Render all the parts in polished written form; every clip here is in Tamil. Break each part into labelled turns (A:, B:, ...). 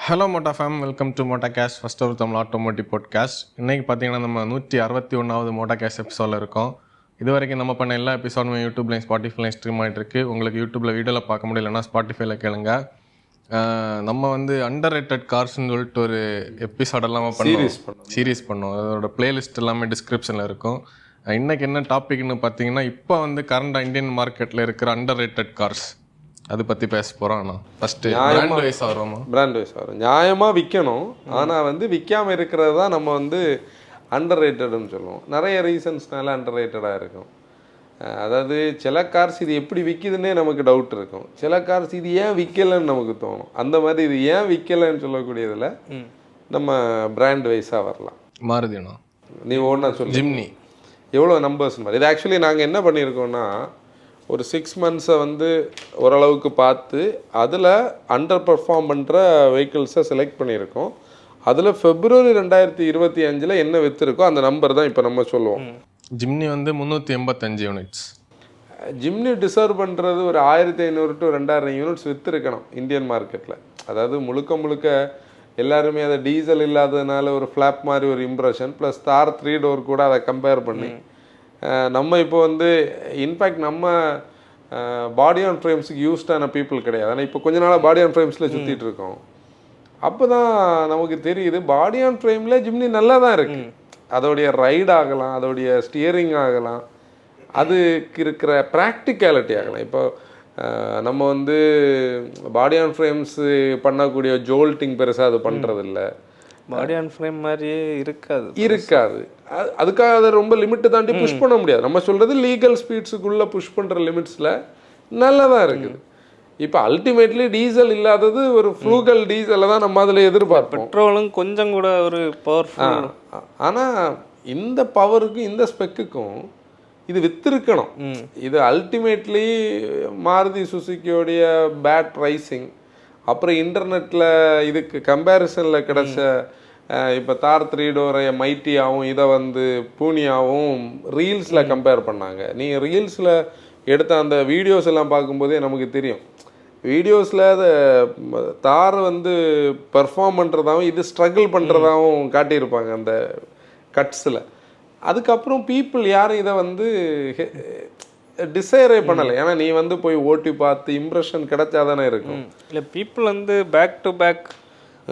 A: ஹலோ மோட்டா ஃபேம், வெல்கம் டு மோட்டா கேஷ், ஃபர்ஸ்ட் ஒரு தமிழ் ஆட்டோமோட்டிவ் பாட்காஸ்ட். இன்றைக்கி பார்த்தீங்கன்னா நம்ம 161வது மோட்டா கேஷ் எபிசோடில் இருக்கோம். இது வரைக்கும் நம்ம பண்ண எல்லா எபிசோடுமே யூடியூப்லையும் ஸ்பாட்டிஃபைலையும் ஸ்ட்ரீம் ஆகிட்டு இருக்கு. உங்களுக்கு யூடியூப்பில் வீடியோவில் பார்க்க முடியலன்னா ஸ்பாட்டிஃபைல கேளுங்க. நம்ம வந்து அண்டர் ரேட்டட் கார்ஸ்ன்னு சொல்லிட்டு ஒரு எபிசோட் எல்லாமே சீரீஸ் பண்ணோம். அதோட பிளேலிஸ்ட் எல்லாமே டிஸ்கிரிப்ஷனில் இருக்கும். இன்றைக்கி என்ன டாபிக்னு பார்த்தீங்கன்னா, இப்போ வந்து கரண்டாக இந்தியன் மார்க்கெட்டில் இருக்கிற அண்டர் ரேட்டட் கார்ஸ் அதை பற்றி பேச போகிறோம். ஆனால் ஃபஸ்ட்டு பிராண்ட் வைஸ்
B: வரும். நியாயமாக விற்கணும், ஆனால் வந்து விற்காமல் இருக்கிறது தான் நம்ம வந்து அண்டர் ரேட்டட்னு சொல்லுவோம். நிறைய ரீசன்ஸ்னால அண்டர் ரேட்டடாக இருக்கும். அதாவது சில கார்ஸ் இது எப்படி விற்கிதுன்னே நமக்கு டவுட் இருக்கும். சில கார்ஸ் இது ஏன் விற்கலைன்னு நமக்கு தோணும். அந்த மாதிரி இது ஏன் விற்கலைன்னு சொல்லக்கூடியதில் நம்ம பிராண்ட் வைஸாக வரலாம்.
A: மாருதினா
B: நீ ஒன்றா சொல்லு.
A: ஜிம்னி
B: எவ்வளோ நம்பர்ஸ் மாதிரி இது ஆக்சுவலி நாங்கள் என்ன பண்ணியிருக்கோம்னா, ஒரு 6 மந்த்ஸை வந்து ஓரளவுக்கு பார்த்து அதில் அண்டர் பர்ஃபார்ம் பண்ணுற வெஹிக்கிள்ஸை செலக்ட் பண்ணியிருக்கோம். அதில் February 2025 என்ன விற்றுருக்கோ அந்த நம்பர் தான் இப்போ நம்ம சொல்லுவோம்.
A: ஜிம்னி வந்து 385 யூனிட்ஸ்.
B: ஜிம்னி டிசர்வ் பண்ணுறது ஒரு 1500 to 2000 யூனிட்ஸ் விற்றுருக்கணும் இந்தியன் மார்க்கெட்டில். அதாவது முழுக்க எல்லாருமே அதை டீசல் இல்லாததுனால ஒரு ஃப்ளாப் மாதிரி ஒரு இம்ப்ரெஷன், ப்ளஸ் தார் 3 டோர் கூட அதை கம்பேர் பண்ணி நம்ம இப்போ வந்து இன்ஃபேக்ட் நம்ம பாடி ஆன் ஃப்ரேம்ஸுக்கு யூஸ்டான பீப்புள் கிடையாது. ஆனால் இப்போ கொஞ்ச நாளாக பாடி ஆன் ஃப்ரேம்ஸில் சுற்றிட்டு இருக்கோம். அப்போ தான் நமக்கு தெரியுது பாடி ஆன் ஃப்ரேமில் ஜிம்னி நல்லா தான் இருக்குது. அதோடைய ரைட் ஆகலாம், அதோடைய ஸ்டியரிங் ஆகலாம், அதுக்கு இருக்கிற ப்ராக்டிகாலிட்டி ஆகலாம். இப்போ நம்ம வந்து பாடி ஆன் ஃப்ரேம்ஸு பண்ணக்கூடிய ஜோல்ட்டிங் பெருசாக அது பண்ணுறதில்ல.
C: பாடி ஆன் ஃப்ரேம் மாதிரியே
B: இருக்காது. அதுக்காக அதை ரொம்ப லிமிட்டை தாண்டி புஷ் பண்ண முடியாது. நம்ம சொல்கிறது லீகல் ஸ்பீட்ஸுக்குள்ளே புஷ் பண்ணுற லிமிட்ஸில் நல்லா தான் இருக்குது. இப்போ அல்டிமேட்லி டீசல் இல்லாதது ஒரு ஃப்ரூகல் டீசலை தான் நம்ம அதில் எதிர்பார்ப்போம்.
C: பெட்ரோலும் கொஞ்சம் கூட ஒரு பவர்ஃபுல்.
B: ஆனால் இந்த பவருக்கும் இந்த ஸ்பெக்குக்கும் இது வித்திருக்கணும். இது அல்டிமேட்லி மாருதி சுசுக்கியோடைய பேட் ப்ரைஸிங், அப்புறம் இன்டர்நெட்டில் இதுக்கு கம்பேரிசனில் கிடச்ச இப்போ தார் 3 டோரை மைட்டியாகவும் இதை வந்து பூனியாகவும் ரீல்ஸில் கம்பேர் பண்ணாங்க. நீங்கள் ரீல்ஸில் எடுத்த அந்த வீடியோஸ் எல்லாம் பார்க்கும்போதே நமக்கு தெரியும். வீடியோஸில் அதை தார் வந்து பெர்ஃபார்ம் பண்ணுறதாகவும் இது ஸ்ட்ரகிள் பண்ணுறதாகவும் காட்டியிருப்பாங்க அந்த கட்ஸில். அதுக்கப்புறம் பீப்புள் யாரும் இதை வந்து டிசைரே பண்ணலை. ஏன்னா நீ வந்து போய் ஓட்டி பார்த்து இம்ப்ரெஷன் கிடைச்சாதானே இருக்கும்.
C: இல்லை பீப்புள் வந்து பேக் டு பேக்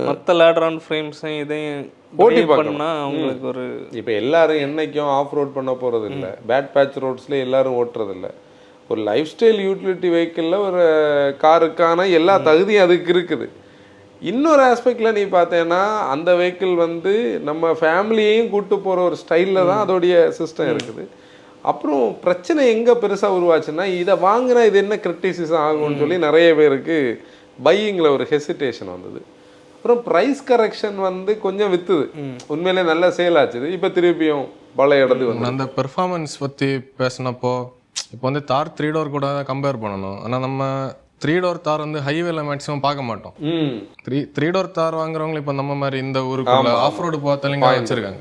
C: மற்ற லேடர் ஆன் ஃப்ரேம்ஸையும் இதையும் ஓட்டி பண்ணா அவங்களுக்கு ஒரு
B: இப்போ எல்லாரும் என்னைக்கும் ஆஃப் ரோட் பண்ண போகிறது இல்லை. பேட் பேட்ச் ரோட்ஸில் எல்லாரும் ஓட்டுறதில்ல. ஒரு லைஃப் ஸ்டைல் யூட்டிலிட்டி வெஹிக்கிளில் ஒரு காருக்கான எல்லா தகுதியும் அதுக்கு இருக்குது. இன்னொரு ஆஸ்பெக்டில் நீ பார்த்தேன்னா அந்த வெஹிக்கிள் வந்து நம்ம ஃபேமிலியையும் கூப்பிட்டு போகிற ஒரு ஸ்டைலில் தான் அதோடைய சிஸ்டம் இருக்குது. அப்புறம் பிரச்சனை எங்கே பெருசாக உருவாச்சுன்னா, இதை வாங்கினா இது என்ன கிரிட்டிசிசம் ஆகும்னு சொல்லி நிறைய பேருக்கு பையிங்கில் ஒரு ஹெசிடேஷன் வந்தது. அப்புறம் ப்ரைஸ் கரெக்ஷன் வந்து கொஞ்சம் விற்றுது. உண்மையிலே நல்ல சேல் ஆச்சுது. இப்போ திருப்பியும் பழைய இடத்துக்கு வந்து
A: அந்த பெர்ஃபார்மன்ஸ் பற்றி பேசினப்போ இப்போ வந்து தார் 3 டோர் கூட கம்பேர் பண்ணணும். ஆனால் நம்ம 3 டோர் தார் வந்து ஹைவேல மேக்ஸிமம் பார்க்க மாட்டோம். 3 டோர் தார் வாங்குறவங்க இப்போ நம்ம மாதிரி இந்த ஊருக்குள்ள ஆஃப் ரோடு பார்த்தாலும் வச்சிருக்காங்க.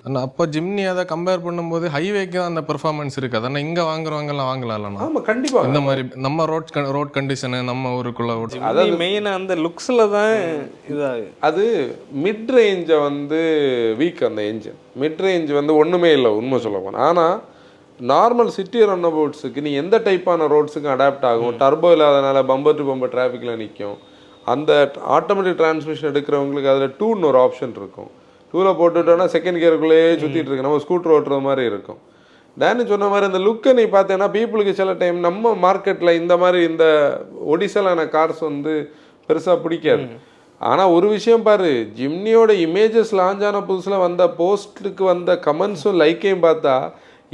A: ஆனால் அப்போ ஜிம்னி அதை கம்பேர் பண்ணும்போது ஹைவேக்கு தான் அந்த பெர்ஃபார்மன்ஸ் இருக்காது. ஆனால் இங்கே வாங்குறவங்க எல்லாம் வாங்கலாம்.
B: ஆமாம், கண்டிப்பாக
A: இந்த மாதிரி நம்ம ரோட் கண்டிஷனு நம்ம ஊருக்குள்ள
C: அதாவது மெயினாக அந்த லுக்ஸில் தான் இதாக.
B: அது மிட் ரேஞ்சை வந்து வீக், அந்த என்ஜின் மிட் ரேஞ்ச் வந்து ஒன்றுமே இல்லை உண்மை சொல்ல போனால். ஆனால் நார்மல் சிட்டி ரன் அபவுட்ஸுக்கு நீ எந்த டைப்பான ரோட்ஸுக்கும் அடாப்ட் ஆகும். டர்போ இல்லாதனால பம்பர் டு பம்பர் டிராஃபிக்கில் நிற்கும். அந்த ஆட்டோமேட்டிக் டிரான்ஸ்மிஷன் எடுக்கிறவங்களுக்கு அதில் 2ன்னு ஒரு ஆப்ஷன் இருக்கும். 2ல் போட்டுவிட்டோன்னா செகண்ட் கியருக்குள்ளேயே சுற்றிட்டு இருக்கு, நம்ம ஸ்கூட்டர் ஓட்டுற மாதிரி இருக்கும். டேனி சொன்ன மாதிரி அந்த லுக்கை நீ பார்த்தேன்னா பீப்புளுக்கு சில டைம் நம்ம மார்க்கெட்டில் இந்த மாதிரி இந்த ஒடிசலான கார்ஸ் வந்து பெருசாக பிடிக்காது. ஆனால் ஒரு விஷயம் பாரு, ஜிம்னியோட இமேஜஸ் லான்ச் ஆன புதுசில் வந்த போஸ்ட்டுக்கு வந்த கமெண்ட்ஸும் லைக்கையும் பார்த்தா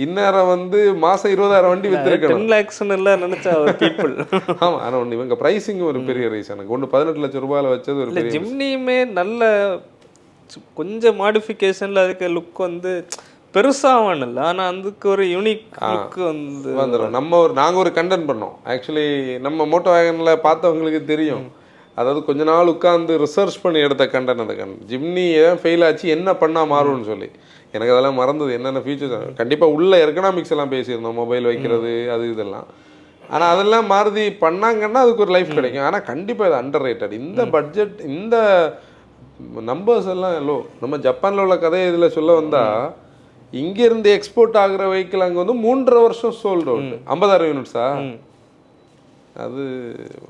B: இந்நேரம் வந்து மாதம் 20,000 வண்டி விற்றுருக்கணும்.
C: 10 lakhs நினச்சா பீப்புள்.
B: ஆமாம், ஆனால் ஒன்று இவங்க ப்ரைஸிங் ஒரு பெரிய ரீசன். ஒன்று 18 லட்சம் ரூபாயில் வச்சது ஒரு பெரிய.
C: ஜிம்னியுமே நல்ல கொஞ்சம் மாடிஃபிகேஷனில் அதுக்கு லுக் வந்து பெருசாக இல்லை, ஆனால் அதுக்கு ஒரு யூனிக் லுக் வந்து
B: வந்துடும். நாங்கள் ஒரு கண்டென்ட் பண்ணோம் ஆக்சுவலி. நம்ம மோட்டோ வேகனில் பார்த்தவங்களுக்கு தெரியும். அதாவது கொஞ்ச நாள் உட்காந்து ரிசர்ச் பண்ணி எடுத்த கண்டென்ட். அந்த ஜிம்னி ஏன் ஃபெயில் ஆச்சு, என்ன பண்ணால் மாறும்னு சொல்லி. எனக்கு அதெல்லாம் மறந்தது, என்னென்ன ஃபீச்சர்ஸ். கண்டிப்பாக உள்ள எக்கனாமிக்ஸ் எல்லாம் பேசியிருந்தோம், மொபைல் வைக்கிறது அது இதெல்லாம். ஆனால் அதெல்லாம் மாருதி பண்ணாங்கன்னா அதுக்கு ஒரு லைஃப் கிடைக்கும். ஆனால் கண்டிப்பாக இது அண்டர் ரேட்டட். இந்த பட்ஜெட் இந்த நம்பர்ஸ் எல்லாம் லோ. நம்ம ஜப்பானில் உள்ள கதையை இதில் சொல்ல வந்தால், இங்கேருந்து எக்ஸ்போர்ட் ஆகிற வெஹிக்கிள் அங்கே வந்து 3.5 வருஷம் சோல்டு அவுட். 50,000 யூனிட்ஸா? அது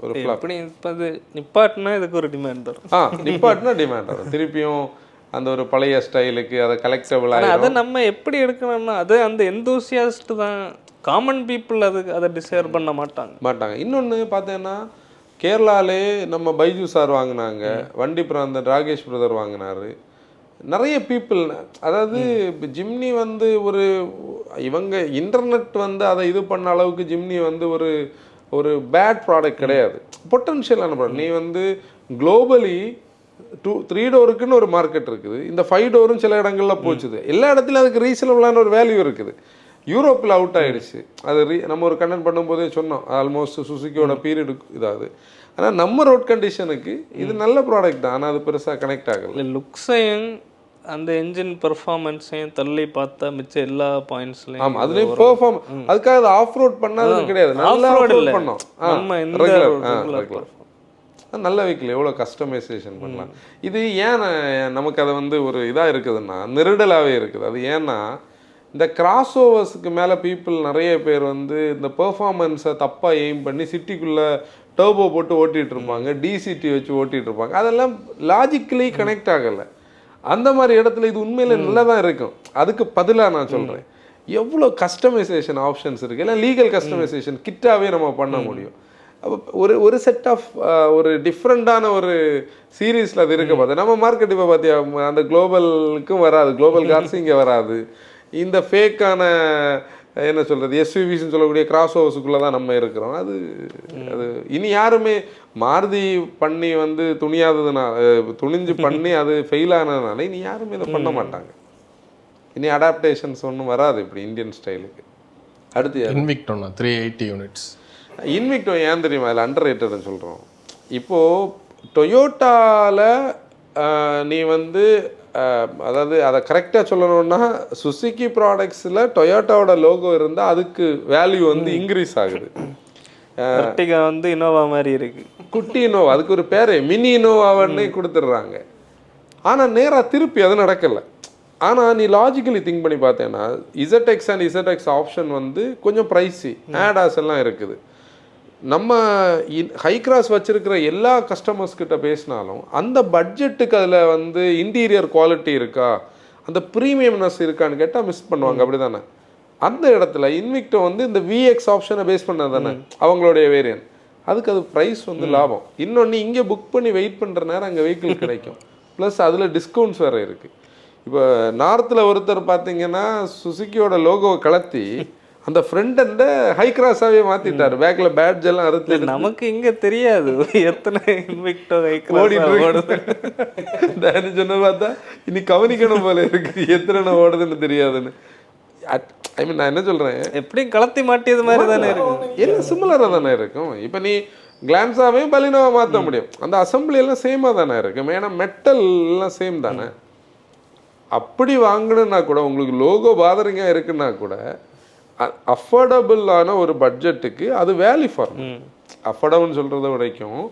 B: ஒரு
C: அப்படி இப்போ அது நிப்பாட்டினா இதுக்கு ஒரு டிமாண்ட் வரும்.
B: நிப்பாட்டினா டிமாண்ட் வரும். திருப்பியும் அந்த ஒரு பழைய ஸ்டைலுக்கு அதை கலெக்டபிள் ஆகிடும்.
C: அதை நம்ம எப்படி எடுக்கணும்னா அது அந்த எந்தூசியாஸ்ட் தான். காமன் பீப்புள் அதை டிசைர் பண்ண மாட்டாங்க.
B: இன்னொன்று பார்த்தீங்கன்னா, கேரளாலே நம்ம பைஜு சார் வாங்கினாங்க, வண்டி பிராந்தன் ராகேஷ் பிரதர் வாங்கினாரு, நிறைய பீப்புள். அதாவது ஜிம்னி வந்து ஒரு இவங்க இன்டர்நெட் வந்து அதை இது பண்ண அளவுக்கு ஜிம்னி வந்து ஒரு பேட் ப்ராடக்ட் கிடையாது, பொட்டன்ஷியலான ப்ராடக்ட். நீ வந்து குளோபலி 3 டோருக்குன்னு ஒரு மார்க்கெட் இருக்குது, இந்த 5 டோரும் சில இடங்களில் போச்சுது. எல்லா இடத்துலையும் அதுக்கு ரீசனபிளான ஒரு வேல்யூ இருக்குது. யூரோப்பில் அவுட் ஆகிடுச்சு. அது நம்ம ஒரு கண்டென்ட் பண்ணும்போதே சொன்னோம், ஆல்மோஸ்ட் சுசுக்கியோட பீரியடு இதாகுது. ஆனால் நம்ம ரோட் கண்டிஷனுக்கு இது நல்ல ப்ராடக்ட் தான், ஆனால் அது பெருசாக கனெக்ட் ஆகலை.
C: லுக்ஸையும் அந்த என்ஜின் பெர்ஃபார்மன்ஸையும் தள்ளி பார்த்தா மிச்சம் எல்லா பாயிண்ட்ஸ்லையும்.
B: ஆமாம், அதுலேயும் பெர்ஃபார்ம். அதுக்காக அது ஆஃப் ரோட் பண்ணாதுன்னு கிடையாது, நல்லா ஆஃப் ரோட் பண்ணோம். நல்ல வெஹிக்கிள் எவ்வளோ கஸ்டமைசேஷன் பண்ணலாம். இது ஏன் நமக்கு அதை வந்து ஒரு இதாக இருக்குதுன்னா, நெருடலாகவே இருக்குது. அது ஏன்னா இந்த கிராஸ் ஓவர்ஸுக்கு மேலே பீப்புள் நிறைய பேர் வந்து இந்த பெர்ஃபார்மன்ஸை தப்பாக எய்ம் பண்ணி சிட்டிக்குள்ளே டர்போ போட்டு ஓட்டிகிட்டு இருப்பாங்க, டிசிடி வச்சு ஓட்டிகிட்டு இருப்பாங்க. அதெல்லாம் லாஜிக்கலி கனெக்ட் ஆகலை. அந்த மாதிரி இடத்துல இது உண்மையில் நல்லா தான் இருக்கும். அதுக்கு பதிலாக நான் சொல்கிறேன், எவ்வளோ கஸ்டமைசேஷன் ஆப்ஷன்ஸ் இருக்குது. இல்லை லீகல் கஸ்டமைசேஷன் கிட்டாகவே நம்ம பண்ண முடியும். அப்போ ஒரு செட் ஆஃப் ஒரு டிஃப்ரெண்ட்டான ஒரு சீரீஸில் அது இருக்க பார்த்தா நம்ம மார்க்கெட் இப்போ பார்த்தியா, அந்த குளோபலுக்கும் வராது, குளோபல் கார்ஸ் இங்கே வராது. இந்த ஃபேக்கான என்ன சொல்கிறது எஸ்யூவிஸ்ன்னு சொல்லக்கூடிய கிராஸ் ஓவர்ஸுக்குள்ளே தான் நம்ம இருக்கிறோம். அது இனி யாருமே மாருதி பண்ணி வந்து துணிஞ்சு பண்ணி அது ஃபெயில் ஆனதுனால இனி யாருமே இதை பண்ண மாட்டாங்க. இனி அடாப்டேஷன்ஸ் ஒன்றும் வராது இப்படி இந்தியன் ஸ்டைலுக்கு. அடுத்து
A: இன்விக்டோ 380 யூனிட்ஸ்.
B: இன்விக்டோ ஏன் தெரியுமா அதில் அண்டர் ரேட்டட்னு சொல்கிறோம். இப்போது டொயோட்டாவில் நீ வந்து அதாவது அதை கரெக்டாக சொல்லணும்னா, சுசுக்கி ப்ராடக்ட்ஸில் டொயோட்டாவோட லோகோ இருந்தால் அதுக்கு வேல்யூ வந்து இன்க்ரீஸ் ஆகுது.
C: வந்து இனோவா மாதிரி இருக்கு,
B: குட்டி இனோவா, அதுக்கு ஒரு பேர் மினி இனோவாவன்னு கொடுத்துட்றாங்க. ஆனால் நேராக திருப்பி அது நடக்கலை. ஆனால் நீ லாஜிக்கலி திங்க் பண்ணி பார்த்தேன்னா ZX அண்ட் ZX ஆப்ஷன் வந்து கொஞ்சம் ப்ரைஸி, ஆடாஸ் எல்லாம் இருக்குது. நம்ம ஹை கிராஸ் வச்சுருக்கிற எல்லா கஸ்டமர்ஸ்கிட்ட பேசினாலும் அந்த பட்ஜெட்டுக்கு அதில் வந்து இன்டீரியர் குவாலிட்டி இருக்கா, அந்த ப்ரீமியம்னஸ் இருக்கான்னு கேட்டால் மிஸ் பண்ணுவாங்க. அப்படி தானே? அந்த இடத்துல இன்விக்டோ வந்து இந்த VX ஆப்ஷனை பேஸ் பண்ணது தானே அவங்களுடைய வேரியன்ட். அதுக்கு அது ப்ரைஸ் வந்து லாபம். இன்னொன்று இங்கே புக் பண்ணி வெயிட் பண்ணுற நேரம் அங்கே வெஹிக்கிள் கிடைக்கும். ப்ளஸ் அதில் டிஸ்கவுண்ட்ஸ் வேறு இருக்குது. இப்போ நார்த்தில் ஒருத்தர் பார்த்தீங்கன்னா சுசுக்கியோட லோகோவை கலத்தி அந்த ஃப்ரெண்ட் அந்த ஹை கிராஸாவே மாத்திட்டாரு, பேக்ல பேட்ஜ் எல்லாம் அறுத்து.
C: நமக்கு இங்க தெரியாது எத்தனை இன்விக்டோ ஹை கிராஸ் ஓடுது.
B: சொன்ன பார்த்தா இனி கவனிக்கணும் போல இருக்கு, எத்தனை ஓடுதுன்னு தெரியாதுன்னு. ஐ மீன் நான் என்ன சொல்றேன்,
C: எப்படியும் கலத்தி மாட்டியது மாதிரி தானே இருக்கும்,
B: எல்லாம் சிமிலராக தானே இருக்கும். இப்போ நீ கிளான்ஸாவே பலினோவை மாற்ற முடியும், அந்த அசம்பிளி எல்லாம் சேமாக தானே இருக்கும். ஏன்னா மெட்டல் எல்லாம் சேம் தானே. அப்படி வாங்கணுன்னா கூட உங்களுக்கு லோகோ பாதரிங்காக இருக்குன்னா கூட அஃபோர்டபுளான ஒரு பட்ஜெட்டுக்கு அது வேல்யூ ஃபார் மணி. அஃபோர்டபுள்னு சொல்கிறத வரைக்கும்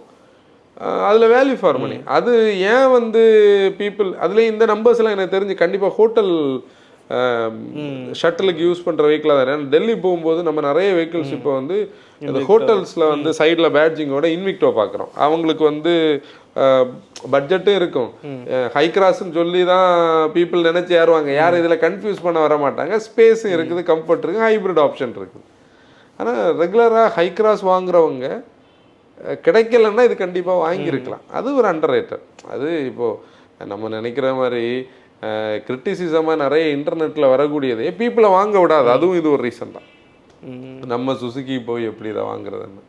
B: அதில் வேல்யூ ஃபார் மணி. அது ஏன் வந்து பீப்புள் அதுலேயும் இந்த நம்பர்ஸ்லாம் எனக்கு தெரிஞ்சு கண்டிப்பாக ஹோட்டல் ஷட்டிலுக்கு யூஸ் பண்ணுற வெஹிக்கிளாக தான். ஏன்னா டெல்லி போகும்போது நம்ம நிறைய வெஹிக்கிள்ஸ் இப்போ வந்து இந்த ஹோட்டல்ஸில் வந்து சைடில் பேட்ஜிங்கோட இன்விக்டோ பார்க்குறோம். அவங்களுக்கு வந்து பட்ஜெட்டும் இருக்கும், ஹை கிராஸ்ன்னு சொல்லி தான் பீப்புள் நினச்சி ஏறுவாங்க. யாரும் இதில் கன்ஃபியூஸ் பண்ண வர மாட்டாங்க. ஸ்பேஸும் இருக்குது, கம்ஃபர்ட் இருக்குது, ஹைப்ரிட் ஆப்ஷன் இருக்குது. ஆனால் ரெகுலராக ஹை கிராஸ் வாங்குறவங்க கிடைக்கலன்னா இது கண்டிப்பாக வாங்கியிருக்கலாம். அது ஒரு அண்டர் ரேட்டட். அது இப்போது நம்ம நினைக்கிற மாதிரி கிரிட்டிசிசமாக நிறைய இன்டர்நெட்டில் வரக்கூடியதே பீப்புளை வாங்க விடாது. அதுவும் இது ஒரு ரீசன் தான். நம்ம சுசுக்கி போய் எப்படி இதை வாங்குறதுன்னு.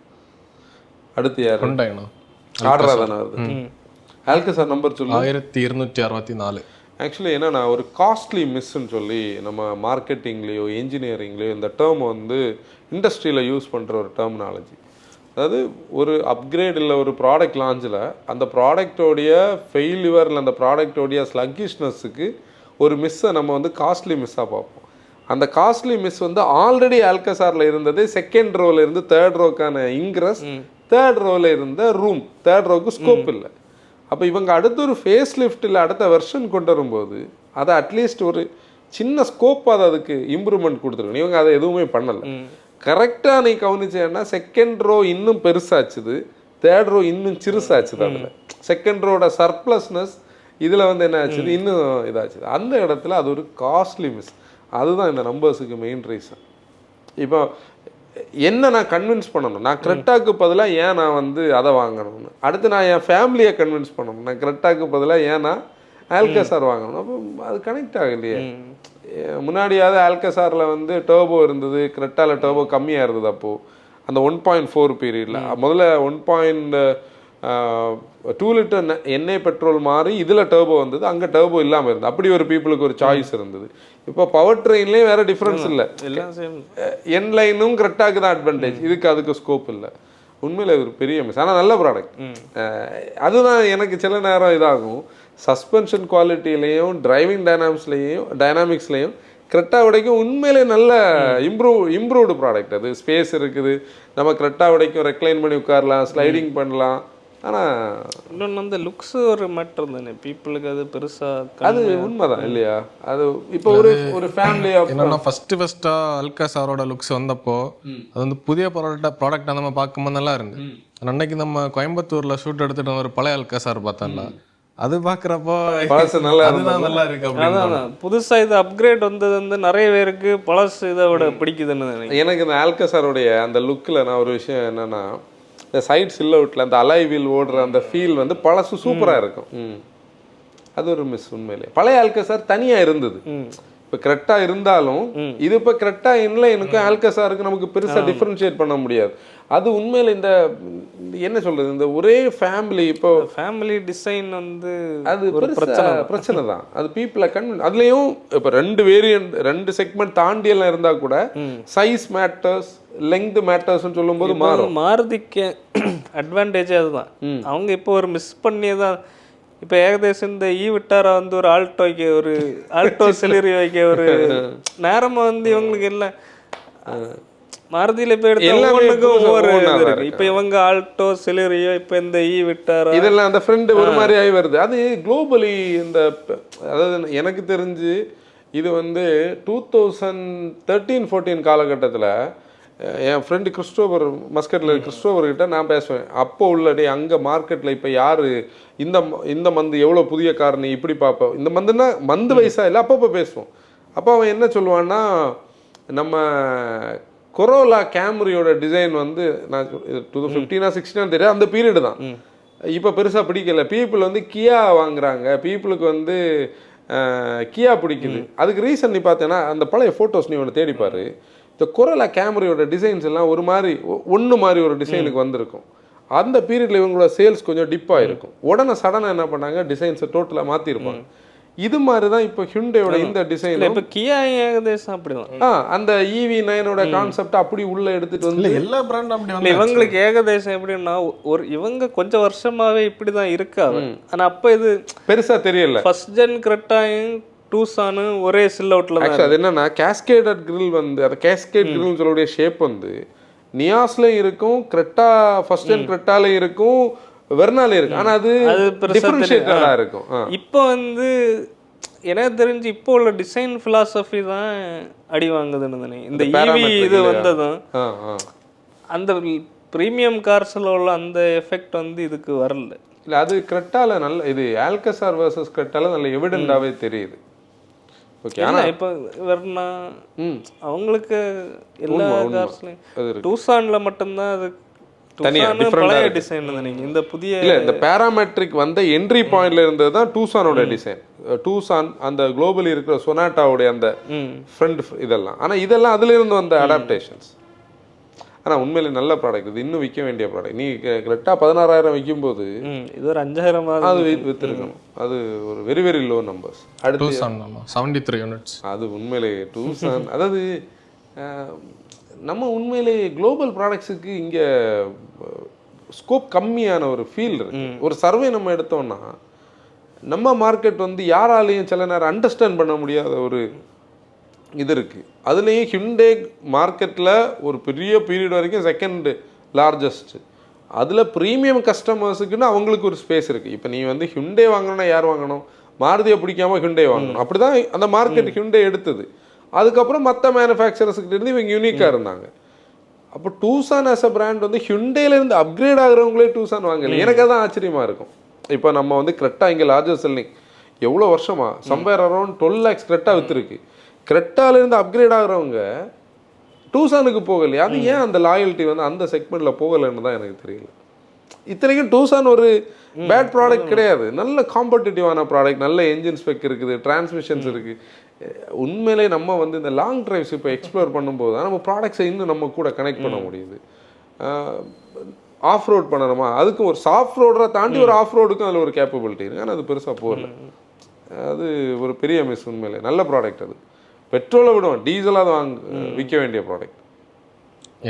B: அடுத்து யார் ஆர்டரா தானே வருது? ஆல்கசார் நம்பர் சொல்லு.
A: 1264.
B: ஆக்சுவலி என்னன்னா ஒரு காஸ்ட்லி மிஸ்ன்னு சொல்லி நம்ம மார்க்கெட்டிங்லேயோ இன்ஜினியரிங்லேயோ இந்த டேர்ம் வந்து இண்டஸ்ட்ரியில் யூஸ் பண்ணுற ஒரு டெர்மினாலஜி. அதாவது ஒரு அப்கிரேட் இல்லை ஒரு ப்ராடக்ட் லான்ச்சில் அந்த ப்ராடக்டோடைய ஃபெயில்யூர் இல்லை அந்த ப்ராடக்டோடைய ஸ்லக்கிஷ்னஸுக்கு ஒரு மிஸ்ஸை நம்ம வந்து காஸ்ட்லி மிஸ்ஸாக பார்ப்போம். அந்த காஸ்ட்லி மிஸ் வந்து ஆல்ரெடி ஆல்கசாரில் இருந்தது செகண்ட் ரோவில் இருந்து தேர்ட் ரோக்கான இன்க்ரஸ், தேர்ட் ரோவில் இருந்த ரூம், தேர்ட் ரோக்கு ஸ்கோப் இல்லை. அப்போ இவங்க அடுத்த ஒரு ஃபேஸ் லிஃப்ட்டில் அடுத்த வெர்ஷன் கொண்டு வரும்போது அதை அட்லீஸ்ட் ஒரு சின்ன ஸ்கோப்பாக அதுக்கு இம்ப்ரூவ்மெண்ட் கொடுத்துருக்கணும். இவங்க அதை எதுவுமே பண்ணலை. கரெக்டாக நீ கவனிச்சேன்னா செகண்ட் ரோ இன்னும் பெருசாச்சுது, தேர்ட் ரோ இன்னும் சிறுசாச்சுது. அதில் செகண்ட் ரோட சர்ப்ளஸ்னஸ் இதில் வந்து என்ன ஆச்சுது, இன்னும் இதாச்சுது. அந்த இடத்துல அது ஒரு காஸ்ட்லி மிஸ். அதுதான் இந்த நம்பர்ஸுக்கு மெயின் ரீசன். இப்போ என்ன நான் கன்வின்ஸ் பண்ணணும், நான் கிரெட்டாக்கு பதிலாக ஏன் நான் வந்து அதை வாங்கணும்னு, அடுத்து நான் என் ஃபேமிலியை கன்வின்ஸ் பண்ணணும் நான் கிரெட்டாக்கு பதிலாக ஏன் நான் ஆல்கசார் வாங்கணும். அப்போ அது கனெக்ட் ஆகலையே. முன்னாடியாவது ஆல்கசாரில் வந்து டர்போ இருந்தது, கிரெட்டாவில் டர்போ கம்மியாக இருந்தது. அப்போது அந்த 1.4 பீரியடில் முதல்ல 1.2 லிட்டர் எண்ணெய் பெட்ரோல் மாறி இதில் டர்போ வந்தது, அங்கே டர்போ இல்லாமல் இருந்தது. அப்படி ஒரு பீப்புளுக்கு ஒரு சாய்ஸ் இருந்தது. இப்போ பவர் ட்ரெயின்லேயும் வேறு டிஃப்ரென்ஸ் இல்லை, என் லைனும் கிரெட்டாக்கு தான் அட்வான்டேஜ், இதுக்கு அதுக்கு ஸ்கோப் இல்லை. உண்மையில் ஒரு பெரிய மிஸ். ஆனால் நல்ல ப்ராடக்ட். அதுதான் எனக்கு சில நேரம் இதாகும், சஸ்பென்ஷன் குவாலிட்டிலையும் டிரைவிங் டைனாமிக்ஸ்லையும் கிரெட்டா உடைக்கும் உண்மையிலே நல்ல இம்ப்ரூவ்டு ப்ராடக்ட். அது ஸ்பேஸ் இருக்குது, நம்ம கிரெட்டா உடைக்கும் ரெக்ளைன் பண்ணி உட்காரலாம், ஸ்லைடிங் பண்ணலாம். ஆனால்
C: இன்னொன்று வந்து லுக்ஸ் ஒரு மேட்டர் தானே, பீப்புளுக்கு அது பெருசாக
B: அது உண்மைதான் இல்லையா. அது இப்போ ஒரு ஃபேமிலி
A: என்னன்னா ஃபஸ்ட்டாக ஆல்கசாரோட லுக்ஸ் வந்தப்போ அது வந்து புதிய ப்ராடக்ட் நம்ம பார்க்கும்போது நல்லா இருந்து. அன்னைக்கு நம்ம கோயம்புத்தூரில் ஷூட் எடுத்துகிட்டு ஒரு பழைய ஆல்கசார் பார்த்தோம்ல, அது பார்க்குறப்போ நல்லா இருக்கு.
C: அதான் புதுசாக இது அப்கிரேட் வந்தது வந்து நிறைய பேருக்கு பழசு இதை விட பிடிக்குதுன்னு
B: எனக்கு இந்த ஆல்கசாரோடைய அந்த லுக்கில் நான் ஒரு விஷயம் என்னன்னா, இந்த சைட் சில்லவுட்டில் அந்த அலாய் வீல் ஓடுற அந்த ஃபீல் வந்து பழசு சூப்பராக இருக்கும். அது ஒரு மிஸ் உண்மையிலே. பழைய ஆல்கசார் தனியாக இருந்தது. இப்போ கிரெட்டா இருந்தாலும் இது இப்போ கிரெட்டா இன்லைனுக்கும் ஆல்கசாருக்கும் நமக்கு பெருசாக டிஃப்ரென்ஷியேட் பண்ண முடியாது. அது உண்மையில் இந்த என்ன சொல்றது, இந்த ஒரே ஃபேமிலி, இப்போ
C: ஃபேமிலி டிசைன் வந்து
B: அது ஒரு பிரச்சனை தான். அது பீப்புளை அதுலேயும் இப்போ 2 வேரியன்ட் 2 செக்மெண்ட் தாண்டியெல்லாம் இருந்தால் கூட சைஸ் மேட்டர்ஸ், லெங்க் மேட்டர்ஸ்ன்னு சொல்லும்போது
C: மாருதிக்கு அட்வான்டேஜ் அதுதான். அவங்க இப்போ ஒரு மிஸ் பண்ணியதான். இப்போ ஏகதேசம் இந்த விட்டாரா வந்து ஒரு ஆல்டோ செலிரி வைக்க ஒரு நேரமாக வந்து இவங்களுக்கு இல்லை. மாருதியில் இப்போ எடுத்து ஒவ்வொரு இப்போ இவங்க ஆல்டோ செலிரியோ, இப்போ இந்த விட்டாரா
B: இதெல்லாம் அந்த ஃப்ரெண்டு ஒரு மாதிரி ஆகி வருது. அது குளோபலி இந்த அதாவது எனக்கு தெரிஞ்சு இது வந்து 2013-14 காலகட்டத்தில் என் ஃப்ரெண்டு கிறிஸ்டோபர் மஸ்கட்டில் கிறிஸ்டோபர்கிட்ட நான் பேசுவேன். அப்போ உள்ளடே அங்கே மார்க்கெட்டில் இப்போ யார் இந்த மந்து எவ்வளோ புதிய கார் நீ இப்படி பார்ப்போம், இந்த மந்துன்னா மந்து வயசாக இல்லை, அப்பப்போ பேசுவோம். அப்போ அவன் என்ன சொல்லுவான்னா, நம்ம கொரோலா கேமரியோட டிசைன் வந்து நான் 2015-16 தெரியாது, அந்த பீரியடு தான். இப்போ பெருசாக பிடிக்கல. பீப்புள் வந்து கியா வாங்குறாங்க, பீப்புளுக்கு வந்து கியா பிடிக்குது. அதுக்கு ரீசன் நீ பார்த்தேன்னா அந்த பழைய ஃபோட்டோஸ் நீ ஒன்று தேடிப்பார். இந்த கொரோலா கேமரியோட டிசைன்ஸ் எல்லாம் ஒரு மாதிரி மாதிரி ஒரு டிசைனுக்கு வந்திருக்கும். அந்த பீரியடில் இவங்களோட சேல்ஸ் கொஞ்சம் டிப்பாக இருக்கும். உடனே சடனாக என்ன பண்ணாங்க, டிசைன்ஸை டோட்டலாக மாற்றிருப்பாங்க. இது மாதிரி தான் இப்போ ஹியூண்டையோட இந்த டிசைன்.
C: இப்போ கியா ஏகதேசம் அப்படிதான்.
B: அந்த EV9 கான்செப்ட் அப்படி உள்ள எடுத்துட்டு வந்து
A: எல்லா பிராண்டும் அப்படி
C: இவங்களுக்கு ஏகதேசம் எப்படின்னா இவங்க கொஞ்சம் வருஷமாவே இப்படிதான் இருக்காது. ஆனா அப்ப இது
B: பெருசா தெரியல.
C: ஃபர்ஸ்ட் ஜென் கிரெட்டாயும் டூசானு ஒரே சில்லவுட்ல தான்.
B: அது என்னன்னா கேஸ்கேடட் கிரில் வந்து அந்த கேஸ்கேட் கிரில்னு சொல்லக்கூடிய ஷேப் வந்து நியாஸ்லயும் இருக்கும், கிரெட்டா ஃபர்ஸ்ட் ஜென் கிரெட்டாலயும் இருக்கும், வெர்னாலே இருக்கு. ஆனா அது டிஃபரன்ஷியேட்டடா இருக்கும்.
C: இப்போ வந்து எனக்கு தெரிஞ்சு இப்போ உள்ள டிசைன் பிலாசபி தான் அடி வாங்குதுன்னு தானே இந்த இது வந்ததும். அந்த ப்ரீமியம் கார்ஸ்ல உள்ள அந்த எஃபெக்ட் வந்து இதுக்கு வரல.
B: இல்ல அது கிரெட்டால நல்ல இது ஆல்கசார் வர்சஸ் கிரெட்டால நல்ல எவிடென்டாவே தெரியுது. ஓகே, ஆனா
C: இப்போ வெர்னா அவங்களுக்கு எல்லா கார்ஸ்லயும் டூசான்ல மட்டும்தான் அது
B: தனியா டிஃபரண்ட்
C: டிசைன் தானே. இந்த புதிய
B: இல்ல இந்த பாராமெட்ரிக் வந்த என்ட்ரி பாயிண்ட்ல இருந்தது தான் டூசானோட டிசைன். டூசான் அந்த குளோபலி இருக்கிற சொனாட்டாவுடைய அந்த ஃப்ரண்ட் இதெல்லாம். ஆனா இதெல்லாம் அதுல இருந்து வந்த அடாப்டேஷன்ஸ். ஆனா உண்மையிலே நல்ல ப்ராடக்ட். இது இன்னும் விற்க வேண்டிய ப்ராடக்ட். நீ கரெக்டா 16,000 விற்கும்போது
C: இது ஒரு 5,000
B: அது வித்துருக்கணும். அது ஒரு வெரி வெரி லோ நம்பர்ஸ். அடுத்து
A: 73 யூனிட்ஸ்.
B: அது உண்மையிலே டூசான் அதாவது நம்ம உண்மையிலே குளோபல் ப்ராடக்ட்ஸுக்கு இங்கே ஸ்கோப் கம்மியான ஒரு ஃபீல் இருக்கு. ஒரு சர்வே நம்ம எடுத்தோம்னா நம்ம மார்க்கெட் வந்து யாராலையும் சில நேரம் அண்டர்ஸ்டாண்ட் பண்ண முடியாத ஒரு இது இருக்குது. அதுலேயும் ஹிண்டே மார்க்கெட்டில் ஒரு பெரிய பீரியட் வரைக்கும் செகண்ட் லார்ஜஸ்ட்டு. அதில் ப்ரீமியம் கஸ்டமர்ஸுக்குன்னு அவங்களுக்கு ஒரு ஸ்பேஸ் இருக்குது. இப்போ நீ வந்து ஹிண்டே வாங்கணும்னா யார் வாங்கணும்? மாருதியை பிடிக்காம ஹிண்டே வாங்கணும். அப்படி தான் அந்த மார்க்கெட் ஹிண்டே எடுத்தது. அதுக்கப்புறம் மற்ற மேனுஃபேக்சரர்ஸ்கிட்ட இருந்து இவங்க யூனிக்காக இருந்தாங்க. அப்போ டூசான் ஆஸ் அ பிராண்ட் வந்து ஹிண்டேலேருந்து அப்கிரேட் ஆகிறவங்களே டூசான் வாங்கல. எனக்கு அதான் ஆச்சரியமாக இருக்கும். இப்போ நம்ம வந்து கிரெட்டா இங்கே லார்ஜர் செல்லிங் எவ்வளோ வருஷமா சம்வேர் அரௌண்ட் 12 lakhs கிரெட்டா விற்றுருக்கு. கிரெட்டாலேருந்து அப்கிரேட் ஆகிறவங்க டூசானுக்கு போகலையா? அது ஏன் அந்த லாயல்ட்டி வந்து அந்த செக்மெண்ட்டில் போகலைன்னு தான் எனக்கு தெரியல. இத்தனைக்கும் டூசான் ஒரு பேட் ப்ராடக்ட் கிடையாது, நல்ல காம்படிட்டிவான ப்ராடக்ட், நல்ல என்ஜின் ஸ்பெக் இருக்குது, டிரான்ஸ்மிஷன்ஸ் இருக்குது. உண்மையிலே நம்ம வந்து இந்த லாங் டிரைவ்ஸ் இப்போ எக்ஸ்ப்ளோர் பண்ணும்போது தான் நம்ம ப்ராடக்ட்ஸை இன்னும் நம்ம கூட கனெக்ட் பண்ண முடியுது. ஆஃப் ரோட் பண்ணணுமா, அதுக்கு ஒரு சாஃப்ட் ரோடரை தாண்டி ஒரு ஆஃப் ரோடுக்கும் அதில் ஒரு கேப்பபிலிட்டி இருக்குது. ஆனால் அது பெருசாக போகல. அது ஒரு பெரிய மிஸ். உண்மையிலே நல்ல ப்ராடக்ட். அது பெட்ரோலை விடுவோம், டீசலாக விற்க வேண்டிய product.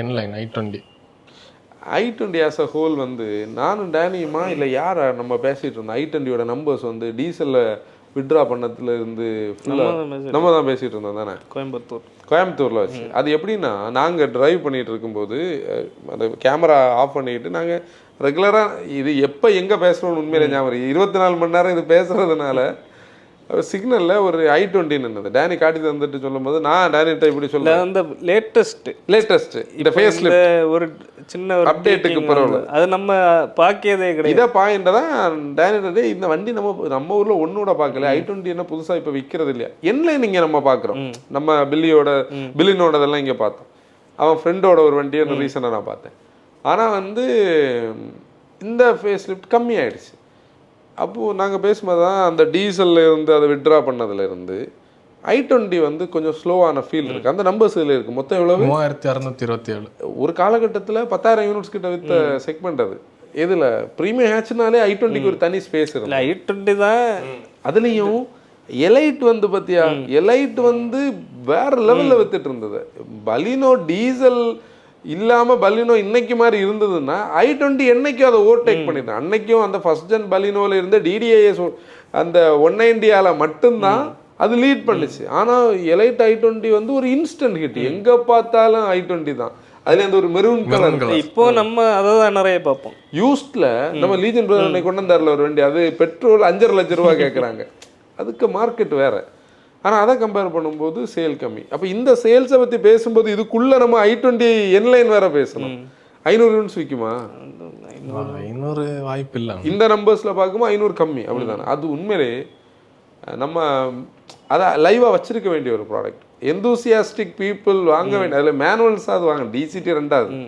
A: N Line
B: i20 as a whole வந்து நானும் டேனியுமா இல்லை யாரை நம்ம பேசிகிட்டு இருந்தோம். i20யோட நம்பர்ஸ் வந்து டீசலில் விட்ரா பண்ணதுல இருந்து ஃபுல்லாக நம்ம தான் பேசிகிட்டு இருந்தோம் தானே, கோயம்புத்தூரில் வச்சு. அது எப்படின்னா, நாங்கள் டிரைவ் பண்ணிகிட்டு இருக்கும்போது அந்த கேமரா ஆஃப் பண்ணிக்கிட்டு நாங்கள் ரெகுலராக இது எப்போ எங்கே பேசுகிறோன்னு உண்மையிலே ஞாபகம் 24 மணி நேரம் இது பேசுகிறதுனால சிக்னலில் ஒரு i20 நின்னது. டேனி காட்டி தந்துட்டு சொல்லும்போது நான் டேனிட்ட இப்படி சொல்ல
C: அந்த லேட்டஸ்ட்
B: இந்த ஃபேஸ்
C: ஒரு சின்ன ஒரு
B: அப்டேட்டுக்கு பரவாயில்ல,
C: அது நம்ம பார்க்கவே கிடையாது.
B: இதை பாயிண்ட தான் டேனிட்ட இந்த வண்டி நம்ம ஊரில் ஒன்னோட பார்க்கல. i20 என்ன புதுசாக இப்போ விற்கிறது இல்லையா, என்லைன் இங்கே நம்ம பார்க்குறோம். நம்ம பில்லினோடதெல்லாம் இங்கே பார்த்தோம். அவன் ஃப்ரெண்டோட ஒரு வண்டியை அந்த ரீசனாக நான் பார்த்தேன். ஆனால் வந்து இந்த ஃபேஸ் லிஃப்ட் கம்மி ஆயிடுச்சு. அப்போது நாங்கள் பேசும்போது தான் அந்த டீசலில் இருந்து அதை விட்ரா பண்ணதுலேருந்து i20 வந்து கொஞ்சம் ஸ்லோவான ஃபீல் இருக்குது. அந்த நம்பர்ஸ் இதில் இருக்குது. மொத்தம் எவ்வளோ?
A: 3627.
B: ஒரு காலகட்டத்தில் 10,000 யூனிட்ஸ் கிட்ட வித்த செக்மெண்ட் அது. இதில் ப்ரீமியம் ஹேட்ச்னாலே i20க்கு ஒரு தனி ஸ்பேஸ் இருக்குது.
C: i20 தான்.
B: அதுலேயும் எலைட் வந்து பார்த்தியா, எலைட் வந்து வேற லெவலில் வித்துட்டு இருந்தது. பலினோ டீசல் இல்லாமல் பலினோ இன்னைக்கு மாதிரி இருந்ததுன்னா i20 என்னைக்கும் அதை ஓவர்டேக் பண்ணிட்டேன். அன்னைக்கும் அந்த ஃபர்ஸ்ட் ஜென் பலினோவில் இருந்த DDIS அந்த 190 மட்டும்தான் அது லீட் பண்ணுச்சு. ஆனால் எலைட் i20 வந்து ஒரு இன்ஸ்டன்ட் ஹிட். எங்கே பார்த்தாலும் i20 தான். அதுல அந்த ஒரு மெரூன் கலர்.
C: இப்போ நம்ம அதை தான் நிறைய பார்ப்போம்.
B: யூஸ்ட்ல நம்ம லீஜன் பிரதர் கொண்டு வந்தார்ல ஒரு வண்டி, அது பெட்ரோல் 5.5 லட்சம் ரூபா கேட்குறாங்க. அதுக்கு மார்க்கெட் வேற. ஆனால் அதை கம்பேர் பண்ணும்போது சேல் கம்மி. அப்போ இந்த சேல்ஸை பற்றி பேசும்போது இதுக்குள்ளே நம்ம i20 என்லைன் வேற பேசணும். 500 யூனிட்ஸ் விற்குமா?
A: 500 வாய்ப்பு இல்லை.
B: இந்த நம்பர்ஸில் பார்க்கும்போது 500 கம்மி. அப்படிதானே? அது உண்மையிலே நம்ம அதை லைவாக வச்சிருக்க வேண்டிய ஒரு ப்ராடக்ட். எந்தூசியாஸ்டிக் பீப்புள் வாங்க வேண்டிய, அதில் மேனுவல்ஸாக அது வாங்க. DCT 2வது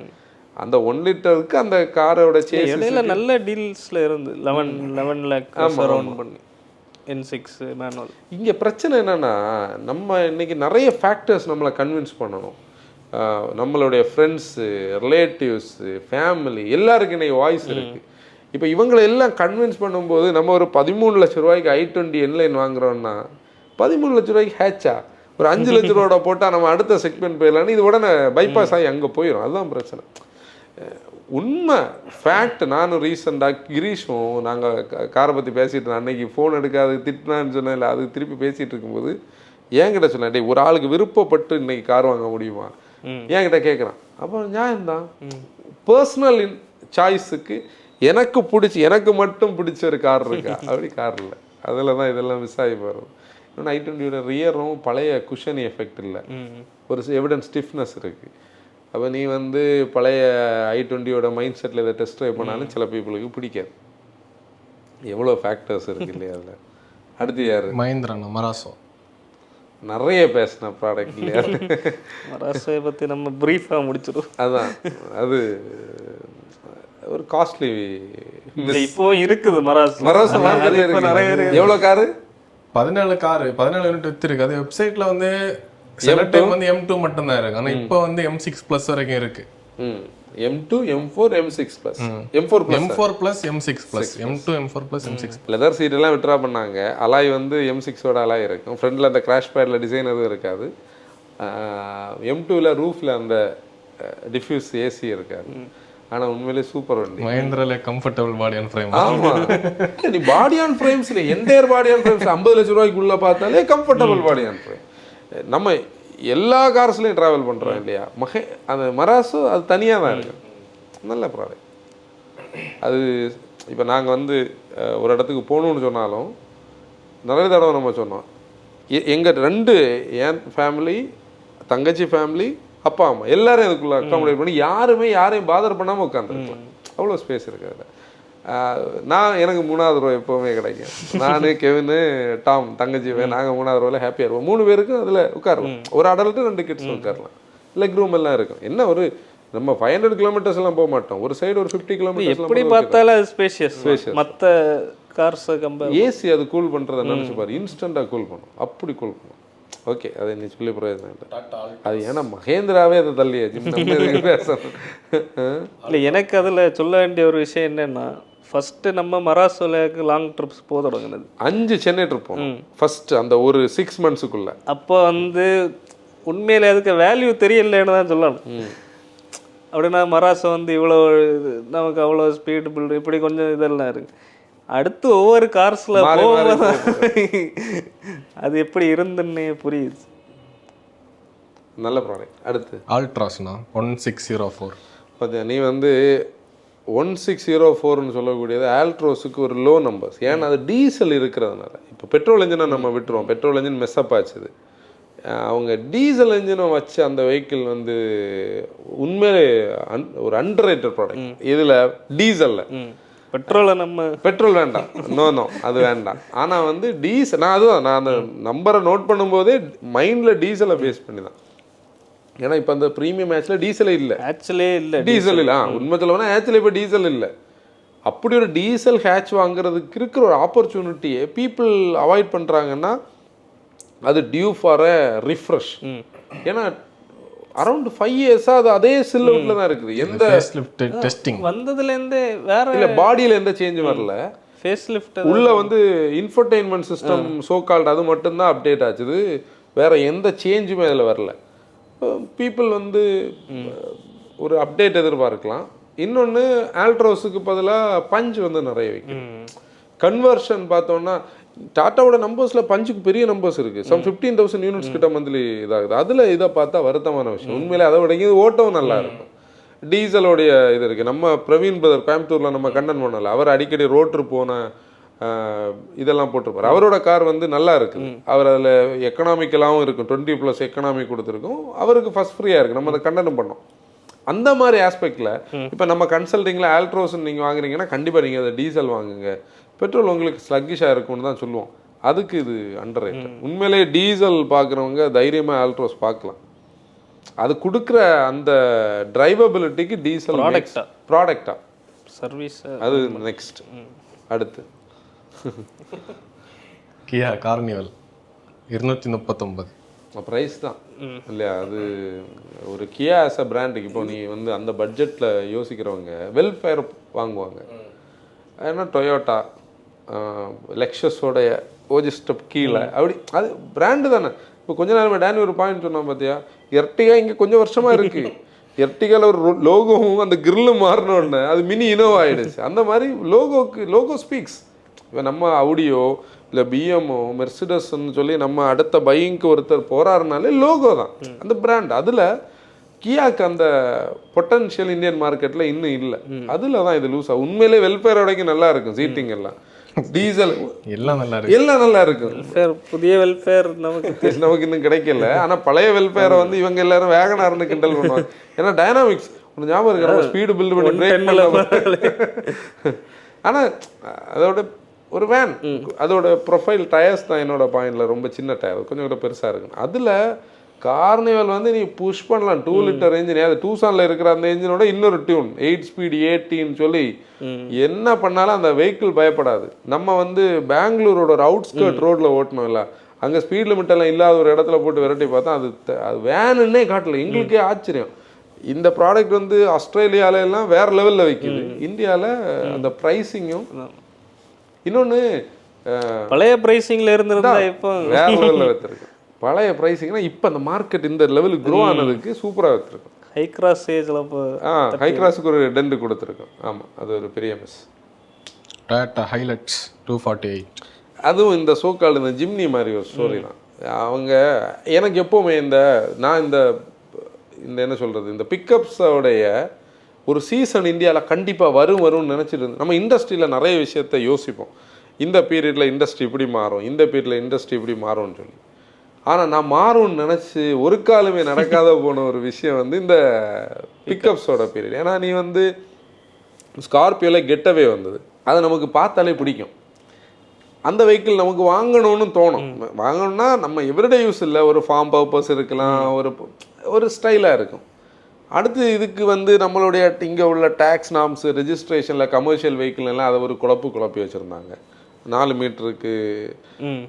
B: அந்த 1 லிட்டருக்கு அந்த காரோட சேஸ்
C: இடையில நல்ல டீல்ஸில் இருந்து 11 lakh அரௌண்ட் பண்ணி N6 மேனுவல்.
B: இங்கே பிரச்சனை என்னென்னா, நம்ம இன்னைக்கு நிறைய ஃபேக்டர்ஸ் நம்மளை கன்வின்ஸ் பண்ணணும். நம்மளுடைய ஃப்ரெண்ட்ஸு, ரிலேட்டிவ்ஸு, ஃபேமிலி எல்லாருக்கும் இன்னைக்கு வாய்ஸ் இருக்குது. இப்போ இவங்களை எல்லாம் கன்வின்ஸ் பண்ணும்போது நம்ம ஒரு 13 லட்ச ரூபாய்க்கு i20 என்லைன் வாங்குறோன்னா 13 லட்ச ரூபாய்க்கு ஹேட்சா ஒரு 5 லட்ச ரூபா போட்டால் நம்ம அடுத்த செக்மெண்ட் போயிடலான்னு இது உடனே பைபாஸ் ஆகி அங்கே போயிடும். அதுதான் பிரச்சனை. உண்மை ஃபேக்ட். நானும் ரீசெண்டாக கிரீஷும் நாங்கள் காரை பற்றி பேசிகிட்டு இருந்தோம். அன்னைக்கு ஃபோன் எடுக்காது திட்டினான்னு சொன்னேன். இல்லை அது திருப்பி பேசிகிட்டு இருக்கும்போது என்கிட்ட சொன்னேன், டே ஒரு ஆளுக்கு விருப்பப்பட்டு இன்னைக்கு கார் வாங்க முடியுமா என்கிட்ட கேட்குறான். அப்போ நியாயம்தான். பர்சனல் சாய்ஸுக்கு எனக்கு பிடிச்சி எனக்கு மட்டும் பிடிச்ச ஒரு கார் இருக்கா? அப்படி கார் இல்லை. அதில் தான் இதெல்லாம் மிஸ் ஆகி போகிறோம். இன்னொன்று i20யோட ரியரும் பழைய குஷனி எஃபெக்ட் இல்லை, ஒரு எவிடன்ஸ் ஸ்டிஃப்னஸ் இருக்குது. அப்போ நீ வந்து பழைய i20யோட மைண்ட் செட்டில் இதை டெஸ்ட் ட்ரைவ் பண்ணாலும் சில பீப்புளுக்கு பிடிக்காது. எவ்வளோ ஃபேக்டர்ஸ் இருக்கு இல்லையா அதில். அடுத்து யார்?
A: மஹிந்திரா மராசோ.
B: நிறைய பேசின ப்ராடக்ட் இல்லையா.
C: மராசோவை பற்றி நம்ம ப்ரீஃபாக முடிச்சிடும்.
B: அதான் அது ஒரு காஸ்ட்லி
C: இப்போ இருக்குது.
B: மராசோ வாங்குறது நிறைய. எவ்வளோ காரு?
A: 17 யூனிட் வித்துருக்கு. அது வெப்சைட்ல வந்து சில டைம் வந்து M2 மட்டும் தான் இருக்கு. ஆனா இப்போ வந்து M6 பிளஸ் வரைக்கும் இருக்கு.
B: M2 M4 M6 plus M4
A: plus M6 plus M2 M4 plus M6.
B: Leather seat எல்லாம் விட்ரா பண்ணாங்க. அலாய் வந்து M6ஓட அலாய் இருக்கும். ஃப்ரண்ட்ல அந்த கிராஷ் பேட்ல டிசைன் எதுவும் இருக்காது. M2ல ரூஃப்ல அந்த டிஃப்யூஸ் ஏசி இருக்காது. ஆனா உண்மையிலே சூப்பர் வண்டி.
A: மஹிந்திரால கம்ஃபர்டபுள் பாடி ஆன் ஃப்ரேம்.
B: ஆமா, நீ பாடி ஆன் ஃப்ரேம்ஸ்ல என்டையர் பாடி ஆன் ஃப்ரேம்ஸ் 50 லட்சம் ரூபாய்க்குள்ள பார்த்தாலே கம்ஃபர்டபுள் பாடி ஆன் ஃப்ரேம். நம்ம எல்லா கார்ஸ்லையும் ட்ராவல் பண்ணுறோம் இல்லையா, அந்த மராசோ அது தனியாக தான் இருக்கு. நல்ல ப்ராடக்ட் அது. இப்போ நாங்கள் வந்து ஒரு இடத்துக்கு போகணுன்னு சொன்னாலும் நிறைய தடவை நம்ம சொன்னோம், எங்கள் 2 என் ஃபேமிலி, தங்கச்சி ஃபேமிலி, அப்பா அம்மா எல்லாரும் இதுக்குள்ளே அக்காமடேட் பண்ணி யாரையும் பாதர் பண்ணாமல் உட்காந்துருக்கலாம். அவ்வளோ ஸ்பேஸ் இருக்குது அதில். எனக்கு 3வது ரோ எப்போவுமே கிடைக்கும். நான், கெவின், டாம், தங்கச்சி நாங்கள் 3வது ரோவில் ஹாப்பியாக இருப்போம். 3 பேருக்கும் அதில் உட்காரலாம். ஒரு அடல்ட்டு 2 கிட்ஸும் உட்காரலாம். லெக் ரூம் எல்லாம் இருக்கும். என்ன ஒரு நம்ம 500 கிலோமீட்டர்ஸ் எல்லாம் போக மாட்டோம். ஒரு சைடு ஒரு 50 கிலோமீட்டர்ஸ்
C: எப்படி பார்த்தாலும் அது ஸ்பேஷியஸ். மற்ற கார்ஸை கம்பேர்
B: ஏசி அது கூல் பண்ணுறதை நினச்சி பாரு, இன்ஸ்டண்ட்டாக கூல் பண்ணும். அப்படி கூல் பண்ணும். ஓகே, அதை நீ சொல்லி பிரயோஜனம் இல்லை. அது ஏன்னா மகேந்திராவே அதை தள்ளியாச்சு.
C: இல்லை, எனக்கு அதில் சொல்ல வேண்டிய ஒரு விஷயம் என்னென்னா, ஃபஸ்ட்டு நம்ம மராசோலுக்கு லாங் ட்ரிப்ஸ் போக தொடங்கினது
B: 5 சென்னை ட்ரிப் போனோம் ஃபஸ்ட்டு, அந்த ஒரு 6 மந்த்ஸுக்குள்ளே.
C: அப்போ வந்து உண்மையிலே அதுக்கு வேல்யூ தெரியலன்னு தான் சொல்லணும். அப்படின்னா மராசோ வந்து இவ்வளோ நமக்கு அவ்வளோ ஸ்பீடு பில்டு இப்படி கொஞ்சம் இதெல்லாம் இருக்குது. அடுத்து ஒவ்வொரு கார்ஸில் போகும்போது அது எப்படி இருந்துன்னே புரியுது.
B: நல்ல ப்ராடக்ட். அடுத்து
A: ஆல்ட்ராஸ்னா 1604.
B: பார்த்தியா, நீ வந்து 1604ன்னு சொல்லக்கூடியது ஆல்ட்ரோஸுக்கு ஒரு லோ நம்பர்ஸ். ஏன்னா அது டீசல் இருக்கிறதுனால. இப்போ பெட்ரோல் இன்ஜினை நம்ம விட்டுருவோம், பெட்ரோல் இன்ஜின் மெஸ்அப் ஆச்சுது. அவங்க டீசல் இன்ஜினை வச்சு அந்த வெஹிக்கிள் வந்து உண்மையிலே ஒரு அண்டர்ரேட்டட் ப்ராடக்ட். இதில் டீசலில் பெட்ரோல் வேண்டாம், நோ அது வேண்டாம். ஆனால் வந்து டீசல், நான் அந்த நம்பரை நோட் பண்ணும்போதே மைண்டில் டீசலை பேஸ் பண்ணி தான். ஏன்னா இப்போ அந்த ப்ரீமியம் மேட்ச்சில் டீசலே இல்லை, டீசல் இல்லை. உண்மை சொல்ல போனால் ஆக்சுவலி இப்போ டீசல் இல்லை. அப்படி ஒரு டீசல் ஹேட்ச் வாங்குறதுக்கு இருக்கிற ஒரு ஆப்பர்ச்சுனிட்டியை பீப்புள் அவாய்ட் பண்ணுறாங்கன்னா அது டியூ ஃபார் அ ரிஃப்ரெஷ். ஏன்னா அரௌண்ட் 5 இயர்ஸாக அது அதே சில்லுட்டில் தான் இருக்குது. எந்த
A: டெஸ்டிங்
C: வந்ததுலேருந்தே வேற
B: இல்லை, பாடியில் எந்த சேஞ்சும் வரல.
C: ஃபேஸ் லிஃப்ட்
B: உள்ள வந்து இன்ஃபர்டெயின்மெண்ட் சிஸ்டம் சோகால்டு அது மட்டும்தான் அப்டேட் ஆச்சுது. வேற எந்த சேஞ்சுமே அதில் வரல. பீப்புள் வந்து ஒரு அப்டேட் எதிர்பார்க்கலாம். இன்னொன்று, ஆல்ட்ரோஸுக்கு பதிலாக பஞ்ச் வந்து நிறைய வைக்கும். கன்வர்ஷன் பார்த்தோன்னா டாட்டாவோட நம்பர்ஸில் பஞ்சுக்கு பெரிய நம்பர்ஸ் இருக்குது. சம் 15,000 யூனிட்ஸ் கிட்ட மந்த்லி இதாகுது. அதில் இதை பார்த்தா வருத்தமான விஷயம். உண்மையிலே அதை விட இது ஓட்டவும் நல்லா இருக்கும். டீசலோடைய இது இருக்குது. நம்ம பிரவீன் பிரதர் கோயம்புத்தூரில் நம்ம கண்டன் பண்ணல, அவர் அடிக்கடி ரோட்ரு போன இதெல்லாம் போட்டிருப்பார். அவரோட கார் வந்து நல்லா இருக்குது. அவர் அதில் எக்கனாமிக்கலாகவும் இருக்கும், 20+ எக்கனாமி கொடுத்துருக்கும். அவருக்கு ஃபஸ்ட் ஃப்ரீயாக இருக்குது. நம்ம அதை கண்டனம் பண்ணோம். அந்த மாதிரி ஆஸ்பெக்டில் இப்போ நம்ம கன்சல்டிங்கில் ஆல்ட்ரோஸ் நீங்கள் வாங்குறீங்கன்னா கண்டிப்பாக நீங்கள் அதை டீசல் வாங்குங்க. பெட்ரோல் உங்களுக்கு ஸ்லக்கிஷாக இருக்கும்னு தான் சொல்லுவோம். அதுக்கு இது அண்டர் ரேட்டட். உண்மையிலே டீசல் பார்க்குறவங்க தைரியமாக ஆல்ட்ரோஸ் பார்க்கலாம். அது கொடுக்குற அந்த டிரைவபிலிட்டிக்கு டீசல் ப்ராடக்டா
C: சர்வீஸ்
B: அது நெக்ஸ்ட். அடுத்து
A: கியா கார்னிவல் 239.
B: ப்ரைஸ் தான் இல்லையா? அது ஒரு கியா ஆஸ் அ பிராண்டுக்கு இப்போ நீ வந்து அந்த பட்ஜெட்டில் யோசிக்கிறவங்க வெல்ஃபேர் வாங்குவாங்க. ஏன்னா டொயோட்டா, லெக்ஸஸோடைய ஓஜிஸ்டப் கீழே அப்படி அது பிராண்டு தானே. இப்போ கொஞ்ச நேரம் டேனி ஒரு பாயிண்ட் சொன்னான் பார்த்தியா, எர்டிகா இங்கே கொஞ்சம் வருஷமாக இருக்குது. எர்டிகாவில் ஒரு லோகோவும் அந்த கிரில்லும் மாறினோடனே அது மினி இனோவா ஆகிடுச்சு. அந்த மாதிரி லோகோ ஸ்பீக்ஸ். இப்போ நம்ம ஆடியோ இல்லை பிஎம்ஓ மெர்சிடஸ்ன்னு சொல்லி நம்ம அடுத்த பையிங்க்கு ஒருத்தர் போகிறாருனாலே லோகோ தான் அந்த பிராண்ட். அதில் கியாக்கு அந்த பொட்டன்ஷியல் இந்தியன் மார்க்கெட்டில் இன்னும் இல்லை. அதில் தான் இது லூஸாக. உண்மையிலே வெல்ஃபேர் வரைக்கும் நல்லா இருக்கும். சீட்டிங் எல்லாம் டீசல் எல்லாம் நல்லா இருக்கும்.
C: புதிய வெல்ஃபேர்
B: நமக்கு இன்னும் கிடைக்கல. ஆனால் பழைய வெல்ஃபேரை வந்து இவங்க எல்லாரும் வேகனார்னு கிண்டல் பண்ணுவாங்க. ஏன்னா டைனாமிக்ஸ் ஒன்று ஞாபகம் இருக்கு, நம்ம ஸ்பீடு பில்டு பண்ணி பிரேக் பண்ணல. ஆனால் அதோட ஒரு வேன் அதோட ப்ரொஃபைல் டயர்ஸ் தான் என்னோட பாயிண்டில் ரொம்ப சின்ன டயர், கொஞ்சம் கூட பெருசாக இருக்கும். அதில் கார்னிவல் வந்து நீ புஷ் பண்ணலாம் 2 லிட்டர் என்ஜின். அது டூசானில் இருக்கிற அந்த என்ஜினோட இன்னொரு டியூன் 8 ஸ்பீட் 80ன்னு சொல்லி என்ன பண்ணாலும் அந்த வெஹிக்கிள் பயப்படாது. நம்ம வந்து பெங்களூரோட ஒரு அவுட்ஸ்கர்ட் ரோட்டில் ஓட்டணும் இல்லை, அங்கே ஸ்பீட் லிமிட் எல்லாம் இல்லாத ஒரு இடத்துல போட்டு விரட்டி பார்த்தா அது வேனுன்னே காட்டல. எங்களுக்கே ஆச்சரியம். இந்த ப்ராடக்ட் வந்து ஆஸ்திரேலியால எல்லாம் வேற லெவலில் வைக்குது. இந்தியாவில் அந்த ப்ரைஸிங்கும் இன்னொன்று
C: பழைய ப்ரைஸிங்கில் இருந்திருந்தா இப்போ
B: வேற லெவலில் வச்சிருக்கு. பழைய ப்ரைஸிங்னா இப்போ அந்த மார்க்கெட் இந்த லெவலுக்கு க்ரோ ஆனதுக்கு சூப்பராக வச்சுருக்கோம்.
C: ஹை கிராஸ் ஏஜில் இப்போ
B: ஹை கிராஸுக்கு ஒரு டென்ட் கொடுத்துருக்கோம். ஆமாம், அது ஒரு பெரிய மிஸ்.
A: Toyota Hilux 248.
B: அதுவும் இந்த சோக்கால் இந்த ஜிம்னி மாதிரி ஒரு ஸ்டோரி தான். அவங்க எனக்கு எப்போவுமே நான் இந்த என்ன சொல்கிறது, இந்த பிக்கப்ஸோடைய ஒரு சீசன் இந்தியாவில் கண்டிப்பாக வரும்னு நினச்சிட்டு இருந்தேன். நம்ம இண்டஸ்ட்ரியில் நிறைய விஷயத்த யோசிப்போம், இந்த பீரியடில் இண்டஸ்ட்ரி இப்படி மாறும், இந்த பீரியடில் இண்டஸ்ட்ரி இப்படி மாறும்னு சொல்லி. ஆனால் நான் மாறும்னு நினச்சி ஒரு காலமே நடக்காத போன ஒரு விஷயம் இந்த பிக்கப்ஸோட பீரியட். ஏன்னா நீ ஸ்கார்பியோவில் கெட்டவே வந்தது, அது நமக்கு பார்த்தாலே பிடிக்கும். அந்த வெஹிக்கிள் நமக்கு வாங்கணும்னு தோணும். வாங்கணும்னா நம்ம எவ்ரிடே யூஸ் இல்லை, ஒரு ஃபார்ம் பர்பஸ் இருக்கலாம், ஒரு ஸ்டைலாக இருக்கும். அடுத்து இதுக்கு நம்மளுடைய இங்கே உள்ள டேக்ஸ் நாம்ஸ், ரெஜிஸ்ட்ரேஷனில் கமர்ஷியல் வெஹிக்கிள் எல்லாம் அதை ஒரு குழப்பி வச்சுருந்தாங்க. 4 மீட்டருக்கு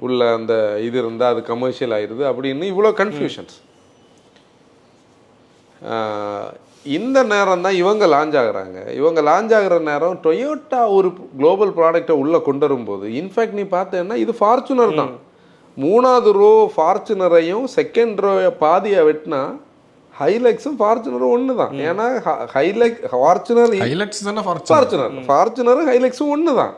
B: உள்ள அந்த இது இருந்தால் அது கமர்ஷியல் ஆயிடுது அப்படின்னு இவ்வளோ கன்ஃபியூஷன்ஸ். இந்த நேரம் தான் இவங்க லான்ச் ஆகுறாங்க. இவங்க லான்ச் ஆகிற நேரம் டொயோட்டா ஒரு குளோபல் ப்ராடக்டை உள்ளே கொண்டு வரும்போது, இன்ஃபேக்ட் நீ பார்த்தேன்னா இது ஃபார்ச்சுனர் தான். 3வது ரோ ஃபார்ச்சுனரையும் செகண்ட் ரோ பாதியை வெட்டினா ஹைலக்ஸும் ஃபார்ச்சுனரும் ஒன்று தான். ஏன்னா ஃபார்ச்சுனரும் ஹைலக்ஸும் ஒன்று தான்.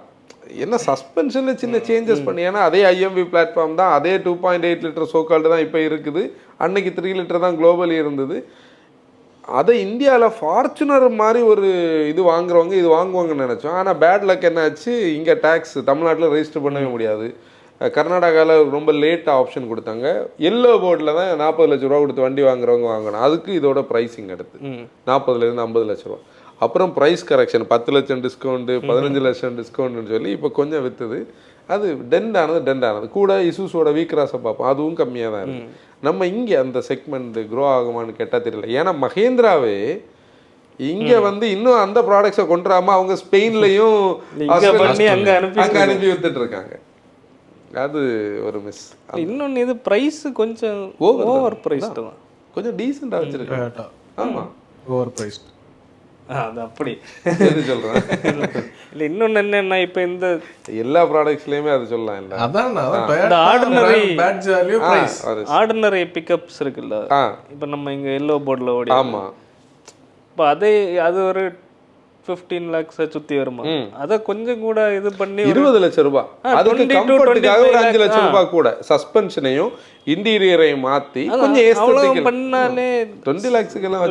B: என்ன சஸ்பென்ஷனில் சின்ன சேஞ்சஸ் பண்ணி, ஏன்னா அதே ஐஎம்வி பிளாட்ஃபார்ம் தான், அதே 2.8 லிட்டர் சோக்கால்டு தான் இப்போ இருக்குது. அன்னைக்கு 3 லிட்டர் தான் குளோபலி இருந்தது. அதை இந்தியாவில் ஃபார்ச்சுனர் மாதிரி ஒரு இது வாங்குறவங்க இது வாங்குவாங்கன்னு நினச்சோம். ஆனால் பேட் லக் என்னாச்சு, இங்கே டேக்ஸ் தமிழ்நாட்டில் ரெஜிஸ்டர் பண்ணவே முடியாது. கர்நாடகாவில் ரொம்ப லேட்டாக ஆப்ஷன் கொடுத்தாங்க. எல்லோ போர்டில் தான் 40 லட்ச ரூபா கொடுத்து வண்டி வாங்குறவங்க வாங்கணும். அதுக்கு இதோட ப்ரைஸிங் எடுத்து 40லேருந்து 50 லட்ச ரூபா. அப்புறம் ப்ரைஸ் கரெக்ஷன் 10 லட்சம் டிஸ்கவுண்ட்டு, 15 லட்சம் டிஸ்கவுண்ட்னு சொல்லி இப்போ கொஞ்சம் விற்றுது. அது டென்ட் ஆனது கூட. இசூஸோட வீக்ராஸை பார்ப்போம், அதுவும் கம்மியாக தான் இருக்குது. நம்ம இங்கே அந்த செக்மெண்ட் க்ரோ ஆகுமான்னு கேட்டால் தெரியல. ஏன்னா மஹேந்திராவே இங்கே இன்னும் அந்த ப்ராடக்ட்ஸை கொண்டுராமல் அவங்க ஸ்பெயின்லையும் அங்கே அனுப்பி வித்துட்டு இருக்காங்க. அது ஒரு மிஸ்.
C: இன்னொன்று இது ப்ரைஸ் கொஞ்சம் ஓவர் ப்ரைஸ் தான், கொஞ்சம்
B: டீசெண்டாக வச்சுருக்காங்க. ஆமாம்,
A: ஓவர் ப்ரைஸ்.
C: அது அப்படி
B: சொல்கிறேன்.
C: இல்லை இன்னொன்று என்னன்னா, இப்போ இந்த
B: எல்லா ப்ராடக்ட்ஸ்லையுமே அது சொல்லலாம். இல்லை
C: ஆர்டினரி பிக்கப்ஸ் இருக்குல்ல, இப்போ நம்ம இங்கே எல்லோ போர்டில் ஓடி.
B: ஆமாம்,
C: இப்போ அது ஒரு 15 lakhs சுற்றி வருமா? அதை கொஞ்சம் கூட இது பண்ணி
B: 20 லட்சம் ரூபாய், அதுக்கு கம்ஃபர்ட்டுக்காக ஒரு 5 லட்சம் ரூபாய் கூட சஸ்பென்ஷனையும் இன்டீரியரையும் மாற்றி கொஞ்சம்
C: பண்ணாலே
B: 20 lakhsக்கு எல்லாம்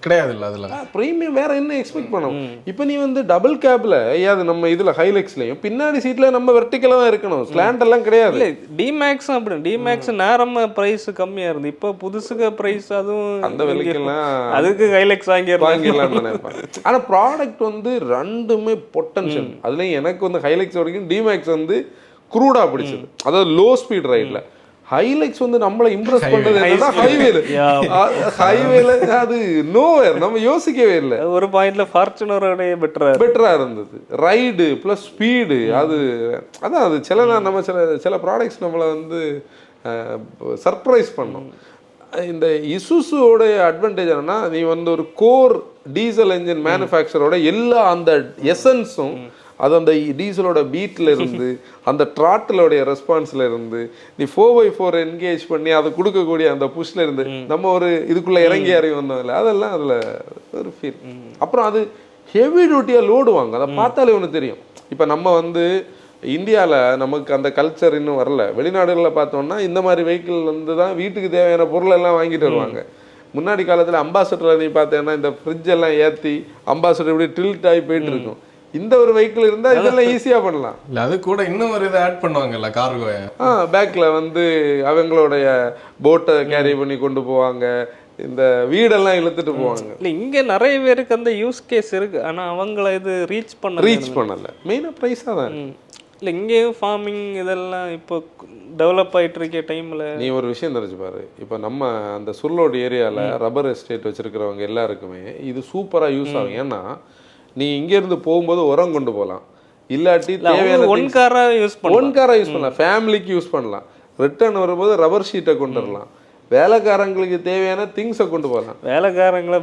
A: கிடையாது. இல்லை அதில்
B: ப்ரீமியம் வேற என்ன எக்ஸ்பெக்ட் பண்ணும்? இப்போ நீ டபுள் கேப்ல ஏதாவது நம்ம இதில் ஹைலெக்ஸ்லையும் பின்னாடி சீட்டில் நம்ம வெர்டிக்கலாக தான் இருக்கணும், ஸ்லாண்ட் எல்லாம் கிடையாது.
C: இல்லை டிமேக்ஸும் அப்படி, டிமேக்ஸ் நேரமாக ப்ரைஸ் கம்மியாக இருந்து, இப்போ புதுசுக்கு ப்ரைஸ் அதுவும்
B: அந்த விலைக்கெல்லாம்
C: அதுக்கு ஹைலெக்ஸ்
B: வாங்கிடலாம்னு நினைப்பேன். ஆனால் ப்ராடக்ட் ரெண்டுமே பொட்டன்ஷியல். அதுலேயும் எனக்கு ஹைலெக்ஸ் வரைக்கும் டிமேக்ஸ் குரூடா பிடிச்சது, அதாவது லோ ஸ்பீட் ரைட்ல. ஹைலெக்ஸ் நம்மளை இம்ப்ரெஸ் பண்றது என்னன்னா ஹைவேல அது நோவேர், நம்ம யோசிக்கவே இல்லை.
C: ஒரு பாயிண்ட்ல ஃபார்ச்சுனரோட
B: பெட்டரா இருந்தது ரைடு பிளஸ் ஸ்பீடு. அதான் அது நம்ம சில ப்ராடக்ட்ஸ் நம்மளை சர்ப்ரைஸ் பண்ணும். இந்த இசுஸுவோட அட்வான்டேஜ் என்னன்னா, நீ ஒரு கோர் டீசல் என்ஜின் மேனுஃபேக்சரோட எல்லா அந்த எசன்ஸும், அது அந்த டீசலோட பீட்டில் இருந்து அந்த ட்ராட்டிலோடைய ரெஸ்பான்ஸில் இருந்து நீ 4x4 என்கேஜ் பண்ணி அதை கொடுக்கக்கூடிய அந்த புஷ்ல இருந்து நம்ம இதுக்குள்ளே இறங்கி வந்தோம் இல்லை, அதெல்லாம் அதில் ஒரு ஃபீல். அப்புறம் அது ஹெவி டியூட்டியாக லோடுவாங்க, அதை பார்த்தாலே ஒன்று தெரியும். இப்போ நம்ம இந்தியாவில் நமக்கு அந்த கல்ச்சர் இன்னும் வரல. வெளிநாடுகளில் பார்த்தோம்னா இந்த மாதிரி வெஹிக்கிள் தான் வீட்டுக்கு தேவையான பொருள் எல்லாம் வாங்கிட்டு வருவாங்க. முன்னாடி காலத்தில் அம்பாசடரில் நீ பார்த்தேன்னா இந்த ஃப்ரிட்ஜ் எல்லாம் ஏற்றி அம்பாசடர் இப்படி டில்ட் ஆகி போயிட்டு இருக்கும். இந்த ஒரு வெஹிக்கிள் இருந்தால் இதெல்லாம் ஈஸியாக பண்ணலாம்.
A: இல்லை அது கூட இன்னும் ஒரு இதை ஆட் பண்ணுவாங்கல்ல, கார்கோவை
B: பேக்கில் அவங்களுடைய போட்டை கேரி பண்ணி கொண்டு போவாங்க, இந்த வீடெல்லாம் இழுத்துட்டு போவாங்க.
C: இல்லை இங்கே நிறைய பேருக்கு அந்த யூஸ் கேஸ் இருக்கு, ஆனால் அவங்கள இது ரீச்
B: பண்ணலை. மெயினாக ப்ரைஸாக தான்.
C: இல்லை இங்கேயும் ஃபார்மிங் இதெல்லாம் இப்போ டெவலப் ஆகிட்டு இருக்க டைமில்
B: நீ ஒரு விஷயம் தெரிஞ்சு பாரு. இப்போ நம்ம அந்த சுர்லோடு ஏரியாவில் ரப்பர் எஸ்டேட் வச்சுருக்கிறவங்க எல்லாருக்குமே இது சூப்பராக யூஸ் ஆகும். ஏன்னா நீ இங்கேருந்து போகும்போது உரம் கொண்டு போகலாம், இல்லாட்டி தேவையான
C: ஒன் காராக யூஸ்
B: பண்ணலாம், ஃபேமிலிக்கு யூஸ் பண்ணலாம். ரிட்டர்ன் வரும்போது ரப்பர் ஷீட்டை கொண்டு வரலாம், வேலைக்காரங்களுக்கு தேவையான திங்ஸை கொண்டு போகலாம்,
C: வேலைக்காரங்களை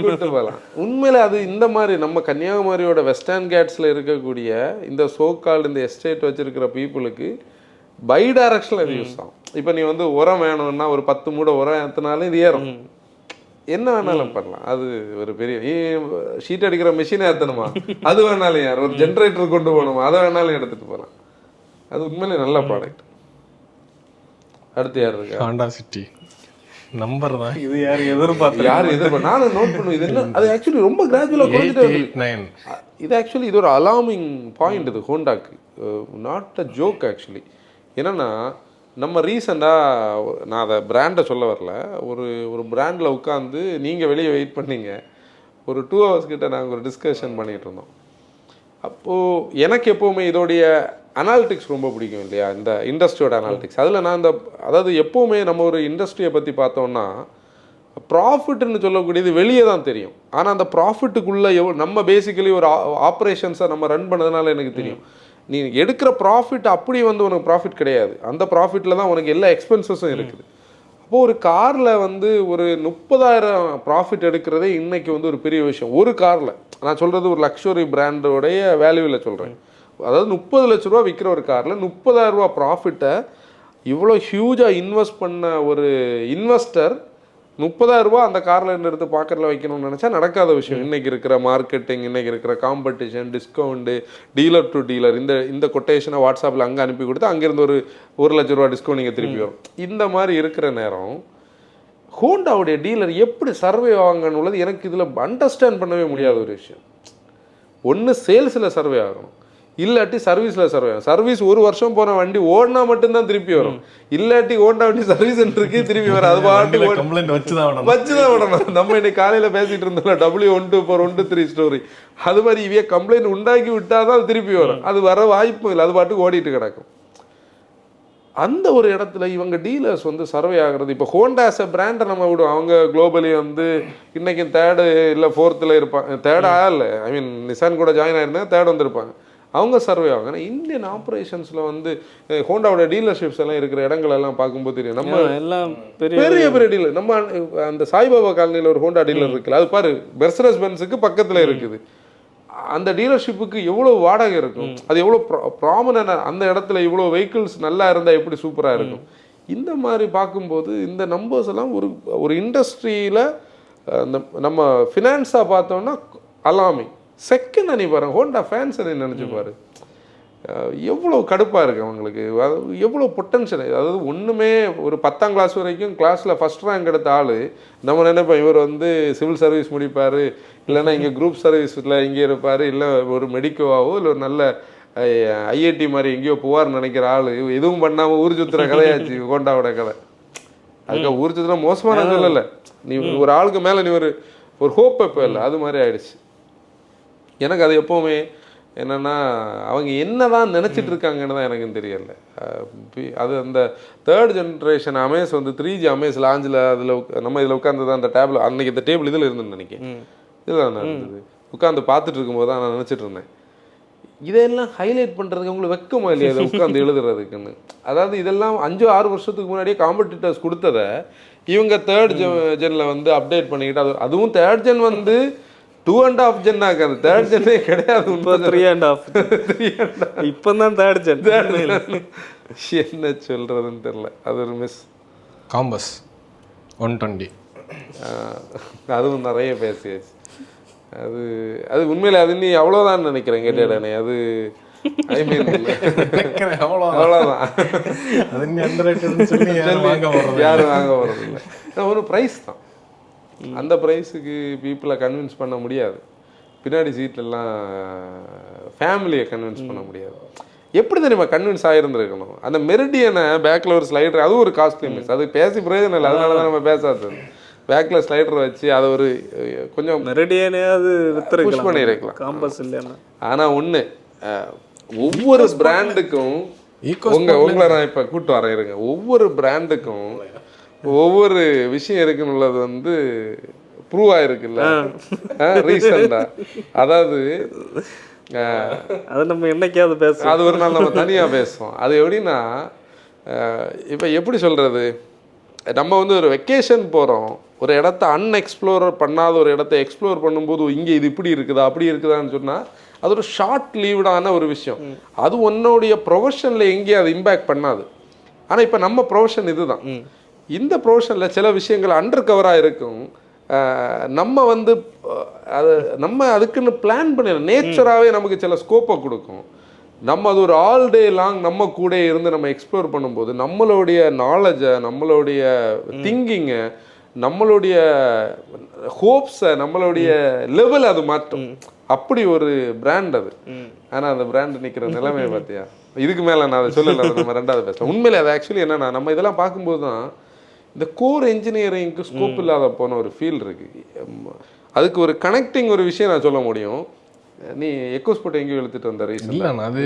B: கொண்டு போகலாம். உண்மையில அது இந்த மாதிரி நம்ம கன்னியாகுமரியோட வெஸ்டர்ன் கேட்ஸில் இருக்கக்கூடிய இந்த சோக்கால்டு இந்த எஸ்டேட் வச்சிருக்கிற பீப்புளுக்கு பை டைரக்ஷனில் இது யூஸ் ஆகும். இப்போ நீ உரம் வேணும்னா ஒரு 10 மூடை உரம் ஏற்றினாலும் இது ஏறும், என்ன வேணாலும் பண்ணலாம். அது ஒரு பெரிய ஷீட் அடிக்கிற மிஷினை ஏற்றணுமா, அது வேணாலும் யார் ஒரு ஜென்ரேட்டர் கொண்டு போகணுமா, அதை வேணாலும் எடுத்துகிட்டு போகலாம். அது உண்மையிலே நல்ல ப்ராடக்ட். அடுத்து யார் இருக்கா?
A: ஹாண்டா சிட்டி நம்பர் தான்.
C: இது யார் எதிர்பார்த்து
B: யார் நானும் நோட் பண்ணுவேன். இது என்ன, அது ஆக்சுவலி ரொம்ப கிராஜுவலாக குறைஞ்சிட்டே வருது. இது ஆக்சுவலி இது ஒரு அலார்மிங் பாயிண்ட். இது ஹோண்டாக்கு நாட் அ ஜோக் ஆக்சுவலி. என்னன்னா நம்ம ரீசெண்டாக, நான் அதை பிராண்டை சொல்ல வரல, ஒரு பிராண்டில் உட்காந்து நீங்கள் வெளியே வெயிட் பண்ணீங்க, ஒரு 2 hours கிட்ட நாங்கள் ஒரு டிஸ்கஷன் பண்ணிகிட்டு இருந்தோம். அப்போது எனக்கு எப்போவுமே இதோடைய அனாலிட்டிக்ஸ் ரொம்ப பிடிக்கும் இல்லையா, இந்த இண்டஸ்ட்ரியோட அனாலிட்டிக்ஸ். அதில் நான் அதாவது எப்போவுமே நம்ம ஒரு இண்டஸ்ட்ரியை பற்றி பார்த்தோம்னா ப்ராஃபிட்னு சொல்லக்கூடியது வெளியே தான் தெரியும். ஆனால் அந்த ப்ராஃபிட்டுக்குள்ளே நம்ம பேசிக்கலி ஒரு ஆப்ரேஷன்ஸை நம்ம ரன் பண்ணதுனால எனக்கு தெரியும். நீ எடுக்கிற ப்ராஃபிட் அப்படி வந்து உனக்கு ப்ராஃபிட் கிடையாது, அந்த ப்ராஃபிட்டில் தான் உனக்கு எல்லா எக்ஸ்பென்சஸும் இருக்குது. அப்போது ஒரு காரில் வந்து ஒரு 30,000 ப்ராஃபிட் எடுக்கிறதே இன்றைக்கி வந்து ஒரு பெரிய விஷயம். ஒரு காரில் நான் சொல்கிறது ஒரு லக்ஸுரி பிராண்டோடைய வேல்யூவில் சொல்கிறேன். அதாவது 30 லட்ச ரூபா விற்கிற ஒரு காரில் 30,000 ரூபா ப்ராஃபிட்டை இவ்வளோ ஹியூஜாக இன்வெஸ்ட் பண்ண ஒரு இன்வெஸ்டர் 30,000 ரூபா அந்த காரில் எடுத்து பாக்கெட்டில் வைக்கணும்னு நினச்சா நடக்காத விஷயம். இன்றைக்கி இருக்கிற மார்க்கெட்டிங், இன்றைக்கி இருக்கிற competition, discount, dealer to dealer, இந்த கொட்டேஷனை வாட்ஸ்அப்பில் அங்கே அனுப்பி கொடுத்து அங்கேருந்து ஒரு 1 லட்ச ரூபா டிஸ்கவுண்ட் நீங்கள் திருப்பி வரும். இந்த மாதிரி இருக்கிற நேரம் ஹோண்டாவுடைய டீலர் எப்படி சர்வே ஆகணும்னு உள்ளது எனக்கு இதில் அண்டர்ஸ்டாண்ட் பண்ணவே முடியாத ஒரு விஷயம். ஒன்று சேல்ஸில் சர்வே ஆகணும், இல்லாட்டி சர்வீஸில் சர்வே ஆகும். சர்வீஸ் 1 வருஷம் போன வண்டி ஓடினா மட்டும்தான் திருப்பி வரும், இல்லாட்டி ஹோண்டா வண்டி சர்வீஸ் சென்டருக்கு திருப்பி வரும். அது பாட்டு வச்சுதான் விடணும். நம்ம இன்னைக்கு காலையில் பேசிகிட்டு இருந்தோம்ல W124 123 ஸ்டோரி, அது மாதிரி இவைய கம்ப்ளைண்ட் உண்டாக்கி விட்டால் தான் திருப்பி வரும். அது வர வாய்ப்பு இல்லை, அது பாட்டுக்கு ஓடிட்டு கிடக்கும். அந்த ஒரு இடத்துல இவங்க டீலர்ஸ் வந்து சர்வே ஆகிறது. இப்போ ஹோண்டா ஆஸ் அ பிராண்டை நம்ம விடுவோம், அவங்க குளோபலி வந்து இன்றைக்கி 3rd இல்லை 4th இருப்பாங்க. 3rd ஆகல, ஐ மீன் நிசான் கூட ஜாயின் ஆயிருந்தாங்க, 3rd வந்திருப்பாங்க. அவங்க சர்வே ஆகும். ஆனால் இந்தியன் ஆப்ரேஷன்ஸில் வந்து ஹோண்டாவோட டீலர்ஷிப்ஸ் எல்லாம் இருக்கிற இடங்கள் எல்லாம் பார்க்கும்போது தெரியும். நம்ம எல்லாம் பெரிய டீலர். நம்ம அந்த சாய்பாபா காலனியில் ஒரு ஹோண்டா டீலர் இருக்குல்ல, அது பாரு மெர்சடஸ் பென்ஸுக்கு பக்கத்தில் இருக்குது. அந்த டீலர்ஷிப்புக்கு எவ்வளோ வாடகை இருக்கும், அது எவ்வளோ ப்ராமினன்ட், அந்த இடத்துல இவ்வளோ வெஹிக்கிள்ஸ் நல்லா இருந்தால் எப்படி சூப்பராக இருக்கும். இந்த மாதிரி பார்க்கும்போது இந்த நம்பர்ஸ் எல்லாம் ஒரு இண்டஸ்ட்ரியில் நம்ம ஃபினான்ஸாக பார்த்தோம்னா அலாமிங். செகண்ட் அணி பாருங்க, ஹோண்டா ஃபேன்ஸ் அணி நினச்சி பாரு, எவ்வளோ கடுப்பாக இருக்குது அவங்களுக்கு, எவ்வளோ பொட்டன்ஷியல். அதாவது ஒன்றுமே ஒரு 10ஆம் கிளாஸ் வரைக்கும் கிளாஸில் ஃபஸ்ட் ரேங்க் எடுத்த ஆள் நம்ம நினைப்போம் இவர் வந்து சிவில் சர்வீஸ் முடிப்பார், இல்லைன்னா இங்கே குரூப் சர்வீஸில் இங்கே இருப்பார், இல்லை ஒரு மெடிக்கோவாவோ இல்லை ஒரு நல்ல ஐஐடி மாதிரி எங்கேயோ போவார்னு நினைக்கிற ஆள் எதுவும் பண்ணாமல் ஊர் சுற்றுற கதையாச்சு ஹோண்டாவோட கதை. அதுக்காக ஊர் சுற்றுனா மோசமான சொல்லலை, நீ ஒரு ஆளுக்கு மேலே நீ ஒரு ஹோப் இப்போ இல்லை, அது மாதிரி ஆயிடுச்சு. எனக்கு அது எப்போவுமே என்னென்னா அவங்க என்ன தான் நினச்சிட்டு இருக்காங்கன்னு தான் எனக்கு தெரியல. அது அந்த 3rd ஜென்ரேஷன் அமேஸ் வந்து 3G அமேஸ் லாஞ்சில் அதில் நம்ம இதில் உட்காந்து தான் அந்த டேபிள், அன்றைக்கி இந்த டேபிள் இதில் இருந்துன்னு நினைக்கிறேன், இதில் தான் இருந்தது. உட்காந்து பார்த்துட்டு இருக்கும்போது தான் நான் நினச்சிட்டு இருந்தேன், இதெல்லாம் ஹைலைட் பண்ணுறதுக்கு உங்களுக்கு வெக்கமா இல்லையா அதை உட்காந்து எழுதுறதுக்குன்னு. அதாவது இதெல்லாம் 5-6 வருஷத்துக்கு முன்னாடியே காம்படிட்டர்ஸ் கொடுத்ததை இவங்க 3rd ஜெனில் வந்து அப்டேட் பண்ணிக்கிட்டு, அதுவும் 3rd ஜென் வந்து 2.5 ஜென் ஆகாது, 3rd ஜென்னே கிடையாது,
C: 3.5 இப்போ தான் 3rd ஜென்.
B: என்ன சொல்கிறதுன்னு தெரில, அது ஒரு மிஸ்.
A: காம்பஸ் 120
B: அதுவும் நிறைய பேசியாச்சு. அது உண்மையில் அது நீ அவ்வளோதான் நினைக்கிறேன் கேட்டேனே. அது ஐ மீன் அவ்வளோதான், யாரும் வாங்க போகிறதில்லை. ஒரு ப்ரைஸ் தான், அந்த ப்ரைஸுக்கு பீப்புளை கன்வின்ஸ் பண்ண முடியாது. பின்னாடி சீட்லலாம் ஃபேமிலியை கன்வின்ஸ் பண்ண முடியாது. எப்படி தெரியுமா கன்வின்ஸ் ஆகிருந்துருக்கணும், அந்த மெரிடியனை பேக்கில் ஒரு ஸ்லைடர், அதுவும் ஒரு காஸ்ட்லி மிஸ், அது பேசி பிரயோஜனம் இல்லை, அதனால தான் நம்ம பேசாதது. பேக்கில் ஸ்லைடர் வச்சு அதை ஒரு கொஞ்சம்
C: மெரிடியனே அது
B: புஷ் பண்ணியிருக்கலாம்,
C: காம்பஸ் இல்லைன்னா. ஆனால்
B: ஒன்று, ஒவ்வொரு பிராண்டுக்கும் உங்களை நான் இப்போ கூப்பிட்டு வரேன் இருங்க, ஒவ்வொரு பிராண்டுக்கும் ஒவ்வொரு விஷயம் இருக்குன்னு உள்ளது வந்து ப்ரூவ் ஆயிருக்குல்ல ரீசெண்டா. அதாவது
C: அது நம்ம என்னைக்காவது பேசுவோம்,
B: அது ஒரு நாள் நம்ம தனியாக பேசுவோம். அது எப்படின்னா, இப்போ எப்படி சொல்கிறது, நம்ம வந்து ஒரு வெக்கேஷன் போகிறோம், ஒரு இடத்த அன்எக்ஸ்ப்ளோர் பண்ணாத ஒரு இடத்த எக்ஸ்ப்ளோர் பண்ணும்போது இங்கே இது இப்படி இருக்குதா அப்படி இருக்குதான்னு சொன்னால் அது ஒரு ஷார்ட் லீவ்டான ஒரு விஷயம். அது உன்னுடைய ப்ரொஃபஷனில் எங்கேயும் அது இம்பேக்ட் பண்ணாது. ஆனால் இப்போ நம்ம ப்ரொஃபஷன் இதுதான், இந்த ப்ரொஃபஷனில் சில விஷயங்கள் அண்டர் கவராக இருக்கும். நம்ம வந்து அது நம்ம அதுக்குன்னு பிளான் பண்ணிடலாம், நேச்சராகவே நமக்கு சில ஸ்கோப்பை கொடுக்கும். நம்ம அது ஒரு ஆல் டே லாங் நம்ம கூட இருந்து நம்ம எக்ஸ்ப்ளோர் பண்ணும்போது நம்மளுடைய நாலேஜை, நம்மளுடைய திங்கிங்கை, நம்மளுடைய ஹோப்ஸை, நம்மளுடைய லெவல் அது மாற்றும். அப்படி ஒரு பிராண்ட் அது. ஆனால் அந்த பிராண்ட் நிற்கிற நிலைமையை பார்த்தியா? இதுக்கு மேலே நான் அதை சொல்லலை, நம்ம ரெண்டாவது பேசலாம். உண்மையிலே அது ஆக்சுவலி என்னன்னா, நம்ம இதெல்லாம் பார்க்கும்போது தான் இந்த கோர் இன்ஜினியரிங்க்கு ஸ்கோப் இல்லாத போன ஒரு ஃபீல் இருக்குது. அதுக்கு ஒரு கனெக்டிங் ஒரு விஷயம் நான் சொல்ல முடியும். நீ எக்கோஸ்போர்ட் எங்கேயும் எழுத்துட்டு வந்த ரீசன்
A: இல்லை, அது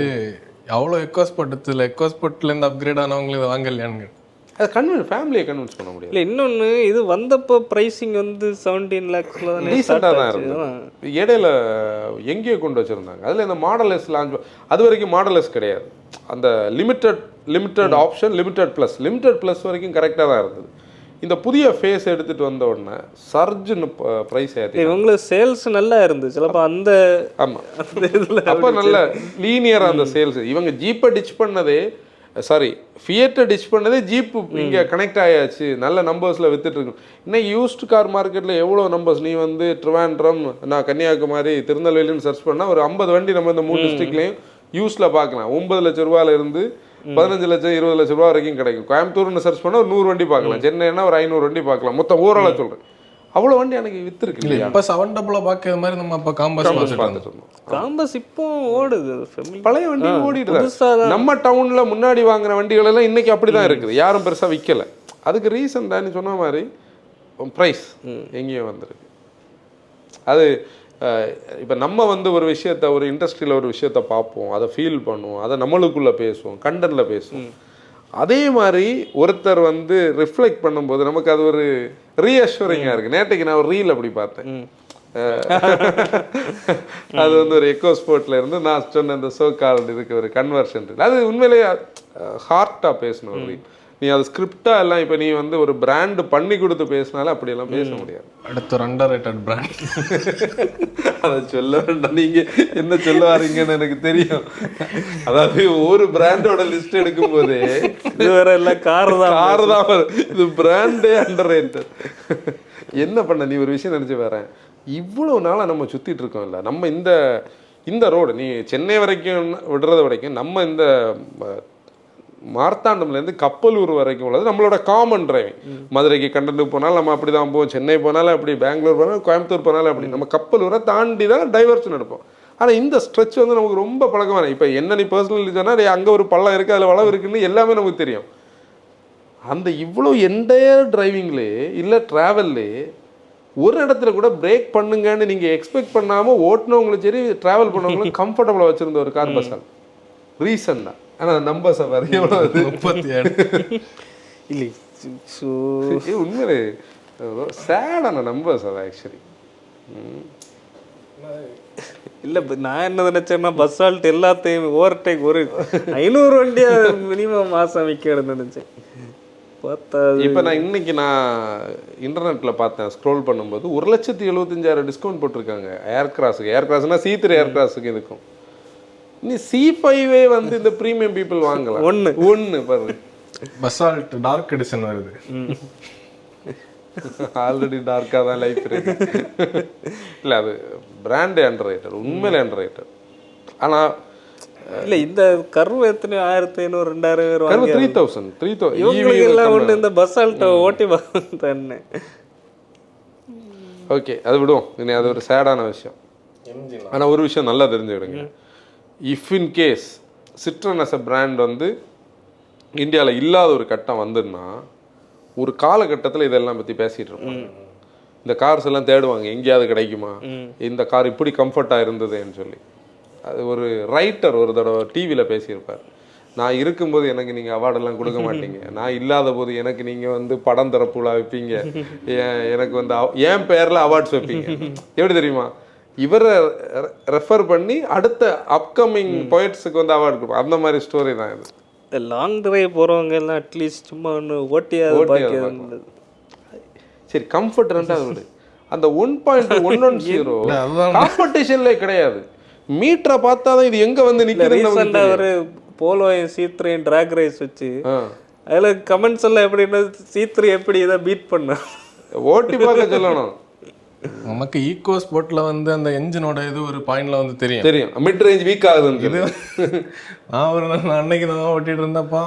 A: எவ்வளோ எக்கோஸ்போர்ட்லேருந்து அப்கிரேட் ஆனவங்களுக்கு வாங்கலையான்னு
B: அது ஃபேமிலியை கன்வின்ஸ் பண்ண முடியாது.
C: இல்லை இன்னொன்று, இது வந்தப்போ ப்ரைஸிங் வந்து 17 lakhsல தான்
B: டீசெண்டாக தான் இருந்தது. இடையில எங்கேயோ கொண்டு வச்சுருந்தாங்க. அதில் இந்த மாடலஸ் லான்ச், அது வரைக்கும் மாடலஸ் கிடையாது. அந்த லிமிட்டட் ஆப்ஷன், லிமிட்டட் ப்ளஸ் வரைக்கும் கரெக்டாக தான் இருந்தது. இந்த புதிய ஃபேஸ் எடுத்துகிட்டு வந்த உடனே சர்ஜுன்னு ப்ரைஸ் ஏற்றி
C: இவங்களுக்கு சேல்ஸ் நல்லா இருந்துச்சு சிலப்போ அந்த.
B: ஆமாம், அப்போ நல்ல லீனியராக அந்த சேல்ஸ். இவங்க ஜீப்பை டிச் பண்ணதே, சாரி ஃபியட்டை டிச் பண்ணதே ஜீப்பு இங்கே கனெக்ட் ஆயாச்சு, நல்ல நம்பர்ஸில் வித்துட்ருக்கு. இன்னைக்கு யூஸ்டு கார் மார்க்கெட்டில் எவ்வளோ நம்பர்ஸ், நீ வந்து ட்ரிவாண்ட்ரம், நான் கன்னியாகுமரி, திருநெல்வேலின்னு சர்ச் பண்ணால் ஒரு 50 வண்டி நம்ம இந்த 3 டிஸ்ட்ரிக்ட்லேயும் யூஸில் பார்க்கலாம். 9 லட்ச ரூபாயிலிருந்து 15 லட்சம் 20 லட்ச ரூபா வரைக்கும் கிடைக்கும். கோயம்புத்தூர்னு சர்ச் பண்ணால் ஒரு 100 வண்டி பார்க்கலாம். சென்னைன்னா ஒரு 500 வண்டி பார்க்கலாம். மொத்தம் ஓவராலாக சொல்கிறேன், அவ்வளோ வண்டி எனக்கு வித்துருக்கு இல்லையா?
A: இப்போ 700 பார்க்கறது மாதிரி நம்ம இப்போ காம்பஸ்
B: பார்த்துட்டு இருந்தோம்.
C: காம்பஸ் இப்போ ஓடுது,
B: பழைய வண்டி ஓடிட்டு. நம்ம டவுன்ல முன்னாடி வாங்குற வண்டிகள் எல்லாம் இன்னைக்கு அப்படிதான் இருக்குது, யாரும் பெருசா விற்கல. அதுக்கு ரீசன் தான் நீ சொன்ன மாதிரி ப்ரைஸ் எங்கேயும் வந்திருக்கு. அது இப்போ நம்ம வந்து ஒரு விஷயத்த, ஒரு இண்டஸ்ட்ரியில் ஒரு விஷயத்த பார்ப்போம், அதை ஃபீல் பண்ணுவோம், அதை நம்மளுக்குள்ளே பேசுவோம், கண்டனில் பேசுவோம். அதே மாதிரி ஒருத்தர் வந்து ரிஃப்ளெக்ட் பண்ணும்போது நமக்கு அது ஒரு ரீஅஷூரிங்காக இருக்குது. நேற்றுக்கு நான் ஒரு ரீல் அப்படி பார்த்தேன். அது வந்து ஒரு எக்கோஸ்போர்ட்ல இருந்து நான் சொன்ன இந்த சோகால்டு இதுக்கு ஒரு கன்வர்ஷன் இருக்குது. அது உண்மையிலேயே ஹார்ட்டாக பேசணும் ஒரு ரீல். நீ அது ஸ்கிரிப்டாக எல்லாம் இப்போ நீ வந்து ஒரு பிராண்டு பண்ணி கொடுத்து பேசினாலும் அப்படியெல்லாம் பேச முடியாது.
A: அடுத்த ஒரு அண்டர்ரேட்டட் பிராண்ட்.
B: அதை சொல்ல வேண்டாம், நீங்கள் என்ன சொல்ல வரீங்கன்னு எனக்கு தெரியும். அதாவது ஒரு பிராண்டோட லிஸ்ட் எடுக்கும் போதே
C: இது வேற எல்லாம் கார் தான்
B: வரும். இது பிராண்டே அண்டர்ரேட்டட். என்ன பண்ண, நீ ஒரு விஷயம் நினச்சி வரேன், இவ்வளோ நாளாக நம்ம சுற்றிட்டு இருக்கோம்ல, நம்ம இந்த ரோடு நீ சென்னை வரைக்கும் விடுறது வரைக்கும், நம்ம இந்த மார்த்தாண்டம்லேருந்து கப்பலூர் வரைக்கும் உள்ளது நம்மளோட காமன் டிரைவிங். மதுரைக்கு கண்டனு போனாலும் நம்ம அப்படி தான் போவோம், சென்னை போனாலும் அப்படி, பெங்களூர் போனாலும், கோயம்புத்தூர் போனாலும் அப்படி. நம்ம கப்பலூரை தாண்டி தான் டைவர்ஷன் எடுப்போம். ஆனால் இந்த ஸ்ட்ரெச் வந்து நமக்கு ரொம்ப பழக்கமான. இப்போ என்ன நீ பர்சனலி சொன்னால் அங்கே ஒரு பள்ளம் இருக்குது, அதில் வளவு இருக்குன்னு எல்லாமே நமக்கு தெரியும். அந்த இவ்வளோ என்டையர் டிரைவிங்லே இல்லை ட்ராவல்லே ஒரு இடத்துல கூட பிரேக் பண்ணுங்கன்னு நீங்கள் எக்ஸ்பெக்ட் பண்ணாமல் ஓட்டினவங்களும் சரி, ட்ராவல் பண்ணவங்களும் கம்ஃபர்டபுளாக வச்சுருந்த ஒரு கார் பஸ் தான் ரீசன் தான். ஆனால் நம்பர்ஸ் வேறு எவ்வளோ 37
C: இல்லை
B: உண்மையிலே சேடான நம்பர்ஸ் அது ஆக்சுவலி.
C: இல்லை நான் என்ன நினச்சேன்னா பஸ் ஆல்ட் எல்லாத்தையும் ஓவர்டேக் ஒரு 500 வண்டியா மினிமம் மாதம் விற்கிறது நினச்சேன். பார்த்தா
B: இப்போ நான் இன்னைக்கு இன்டர்நெட்டில் பார்த்தேன், ஸ்க்ரோல் பண்ணும்போது 1,75,000 டிஸ்கவுண்ட் போட்டிருக்காங்க ஏர்கிராஸுக்கு. ஏர்கிராஸ்னா C3 ஏர்கிராஸுக்கு இதுக்கும். நீ C5 வந்து இந்த ப்ரீமியம் பீப்புள் வாங்கலாம். ஒன்று பாரு,
A: பசால்ட் டார்க் எடிஷன் வருது.
B: ஆல்ரெடி டார்க்காக தான் லைஃப் இருக்கு. இல்லை அது பிராண்டே அண்டர்ரேட்டட், உண்மையிலே அண்டர்ரேட்டட். ஆனால்
C: இல்லை இந்த கர்வ் எத்தனை 1500 2000
B: கர்வ் 3000
C: இவங்களுக்கு எல்லாம் ஒன்று இந்த பஸ் ஆல்ட்டை ஓட்டி தானே.
B: ஓகே, அது விடுவோம். இனி அது ஒரு சேடான விஷயம். ஆனால் ஒரு விஷயம் நல்லா தெரிஞ்சுக்கிடுங்க, if in case Citroen as a brand வந்து இந்தியாவில் இல்லாத ஒரு கட்டம் வந்துன்னா, ஒரு காலகட்டத்தில் இதெல்லாம் பற்றி பேசிகிட்டு இருப்போம். இந்த கார்ஸ் எல்லாம் தேடுவாங்க, எங்கேயாவது கிடைக்குமா, இந்த கார் இப்படி கம்ஃபர்ட்டாக இருந்ததுன்னு சொல்லி. அது ஒரு ரைட்டர் ஒரு தடவை டிவியில் பேசியிருப்பார், நான் இருக்கும்போது எனக்கு நீங்கள் அவார்டெல்லாம் கொடுக்க மாட்டீங்க, நான் இல்லாத போது எனக்கு நீங்கள் வந்து படம் திறப்புலா வைப்பீங்க, எனக்கு வந்து என் பேரில் அவார்ட்ஸ் வைப்பீங்க. எப்படி தெரியுமா, இவரை ரெஃபர் பண்ணி அடுத்த அப்கமிங் போய்ட்ஸுக்கு வந்து அவார்டு கொடுப்போம். அந்த மாதிரி ஸ்டோரி தான் இது.
C: லாங் டிரைவ் போகிறவங்க எல்லாம் அட்லீஸ்ட் சும்மா ஒன்று ஓட்டியாது.
B: சரி, கம்ஃபர்ட் ரெண்டாவது விடு. அந்த 1.110 காம்படிஷன்லேயே கிடையாது. மீட்டரை பார்த்தா தான் இது எங்கே வந்து நிற்கிறது.
C: ஒரு போலோ C3 ட்ராக் ரேஸ் வச்சு அதில் கமெண்ட்ஸ் எல்லாம் எப்படின்னா C3 எப்படி இதை பீட் பண்ண
B: ஓட்டி பார்க்க சொல்லணும்.
A: நமக்கு ஈகோ ஸ்போர்ட்ல வந்து அந்த என்ஜினோட இது ஒரு பாயிண்ட்ல வந்து தெரியும்
B: தெரியும் மிட் ரேஞ்ச் வீக் ஆகுதுன்னு.
A: நான் அன்னைக்கு தான் ஓட்டிட்டு இருந்தப்பா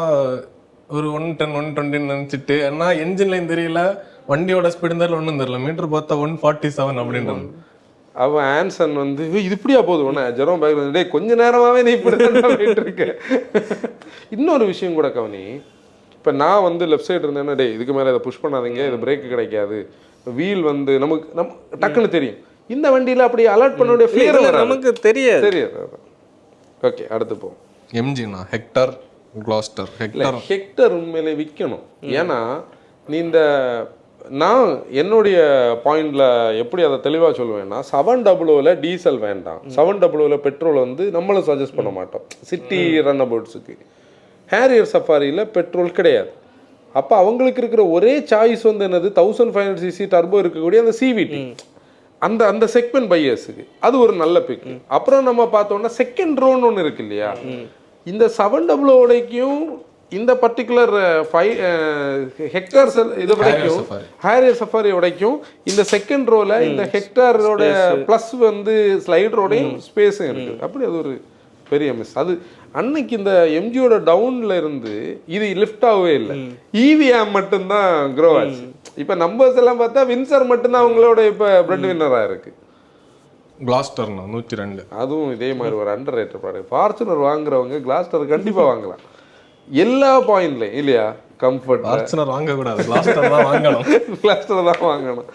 A: ஒரு 110 120 நினைச்சிட்டு, ஏன்னா என்ஜின் லைன் தெரியல, வண்டியோட ஸ்பீடு இருந்தாலும் ஒன்றும் தெரியல, மீட்டர் பார்த்தா 147 அப்படின்றது.
B: அவன் ஆன்சன் வந்து இது இப்படியா போகுது ஒன்று ஜெரோம் பேக் வந்து டேய் கொஞ்ச நேரமாகவே நீ இப்படி போயிட்டு இருக்க. இன்னொரு விஷயம் கூட கவனி, இப்போ நான் வந்து லெஃப்ட் சைடு இருந்தேன்னா டே இதுக்கு மேலே இதை புஷ் பண்ணாதீங்க, இது பிரேக்கு கிடைக்காது, வீல் வந்து நம்ம டக்குன்னு தெரியும். இந்த வண்டியில் அப்படி அலர்ட் பண்ண வேண்டிய ஃபியர்
C: நமக்கு தெரியாது.
B: ஓகே அடுத்து போவோம்.
A: எம்ஜினா ஹெக்டர் கிளாஸ்டர்.
B: ஹெக்டர் உண்மையிலே விற்கணும். ஏன்னா நீ இந்த நான் என்னுடைய பாயிண்ட்ல எப்படி அதை தெளிவாக சொல்லுவேன்னா 700 டீசல் வேண்டாம், 700 பெட்ரோல் வந்து நம்மளும் சஜஸ்ட் பண்ண மாட்டோம் சிட்டி ரன் அபவுட்ஸுக்கு. ஹேரியர் சஃபாரியில் பெட்ரோல் கிடையாது. அப்போ அவங்களுக்கு இருக்கிற ஒரே சாய்ஸ் வந்து என்னது 1500cc டர்போ இருக்கக்கூடிய அந்த சிவிடி, அந்த அந்த செக்மெண்ட் பையர்ஸுக்கு அது ஒரு நல்ல பிக். அப்புறம் நம்ம பார்த்தோம்னா செகண்ட் ரோன்னு ஒன்று இருக்கு இல்லையா, இந்த 700க்கும் இந்த பர்டிகுலர் ஹெக்டார் இது வரைக்கும் ஹேரியர் சஃபாரி உடைக்கும் இந்த செகண்ட் ரோல இந்த ஹெக்டாரோட பிளஸ் வந்து ஸ்லைடரோடையும் ஸ்பேஸும் இருக்குது. அப்படி அது ஒரு பெரிய மிஸ். அது அன்னைக்கு இந்த எம்ஜியோட டவுன்ல இருந்து இது லிஃப்ட் ஆகவே இல்லை, இவிஎம் மட்டும்தான் க்ரோ ஆச்சு. இப்போ நம்பர்ஸ் எல்லாம் பார்த்தா வின்சர் மட்டும்தான் அவங்களோட இப்போ பிரெட் வின்னராக இருக்கு.
A: கிளாஸ்டர் 102
B: அதுவும் இதே மாதிரி ஒரு அண்டர் ரேட்டட் ப்ராடக்ட். ஃபார்ச்சுனர் வாங்குறவங்க கிளாஸ்டர் கண்டிப்பாக வாங்கலாம் எல்லா பாயிண்ட்லையும் இல்லையா. கம்ஃபர்ட்
A: ஃபார்ச்சுனர் வாங்கக்கூடாது, கிளாஸ்டர் தான் வாங்கணும்.
B: கிளாஸ்டர் தான் வாங்கணும்.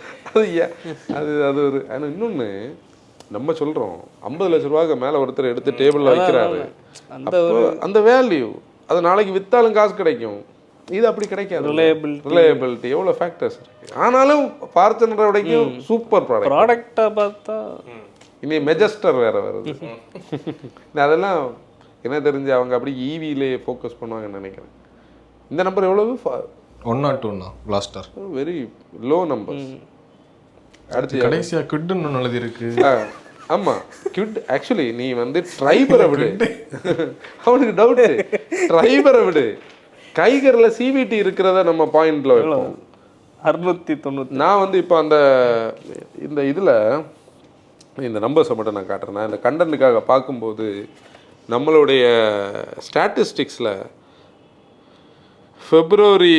B: அது அது ஒரு இன்னொன்று நம்ம சொல்கிறோம் 50 லட்ச ரூபாய்க்கு மேலே ஒருத்தர் எடுத்து டேபிளில் வைக்கிறாரு, அந்த வேல்யூ அது நாளைக்கு விற்றாலும் காசு கிடைக்கும். இது அப்படி கிடைக்காது. ரிலையபிலிட்டி எவ்வளோ ஃபேக்டர்ஸ் இருக்கு. ஆனாலும் ஃபார்ச்சுனர் வரைக்கும் சூப்பர்
C: ப்ராடக்டாக பார்த்தா
B: இனி மெஜஸ்டர் வேற வருது. அதெல்லாம் என்ன தெரிஞ்சு அவங்க அப்படி ஈவிலே ஃபோக்கஸ் பண்ணுவாங்கன்னு நினைக்கிறேன். இந்த நம்பர் எவ்வளவு
A: 102 கிளாஸ்டர்,
B: வெரி லோ நம்பர்.
A: அடுத்து கடைசியா கிட்னு எழுதி இருக்கு.
B: ஆமா கிட் ஆக்சுவலி நீ வந்து டிரைவரை விடு, அவனுக்கு டவுட் டிரைவரை விடு, கைகர்ல சிவிடி இருக்கிறத நம்ம பாயிண்ட்ல வைப்போம்
C: 690.
B: நான் வந்து இப்போ அந்த இந்த இதில் இந்த நம்பர்ஸை மட்டும் நான் காட்டுறேன். நான் இந்த கண்டென்ட்டுக்காக பார்க்கும்போது நம்மளுடைய ஸ்டாட்டிஸ்டிக்ஸில் February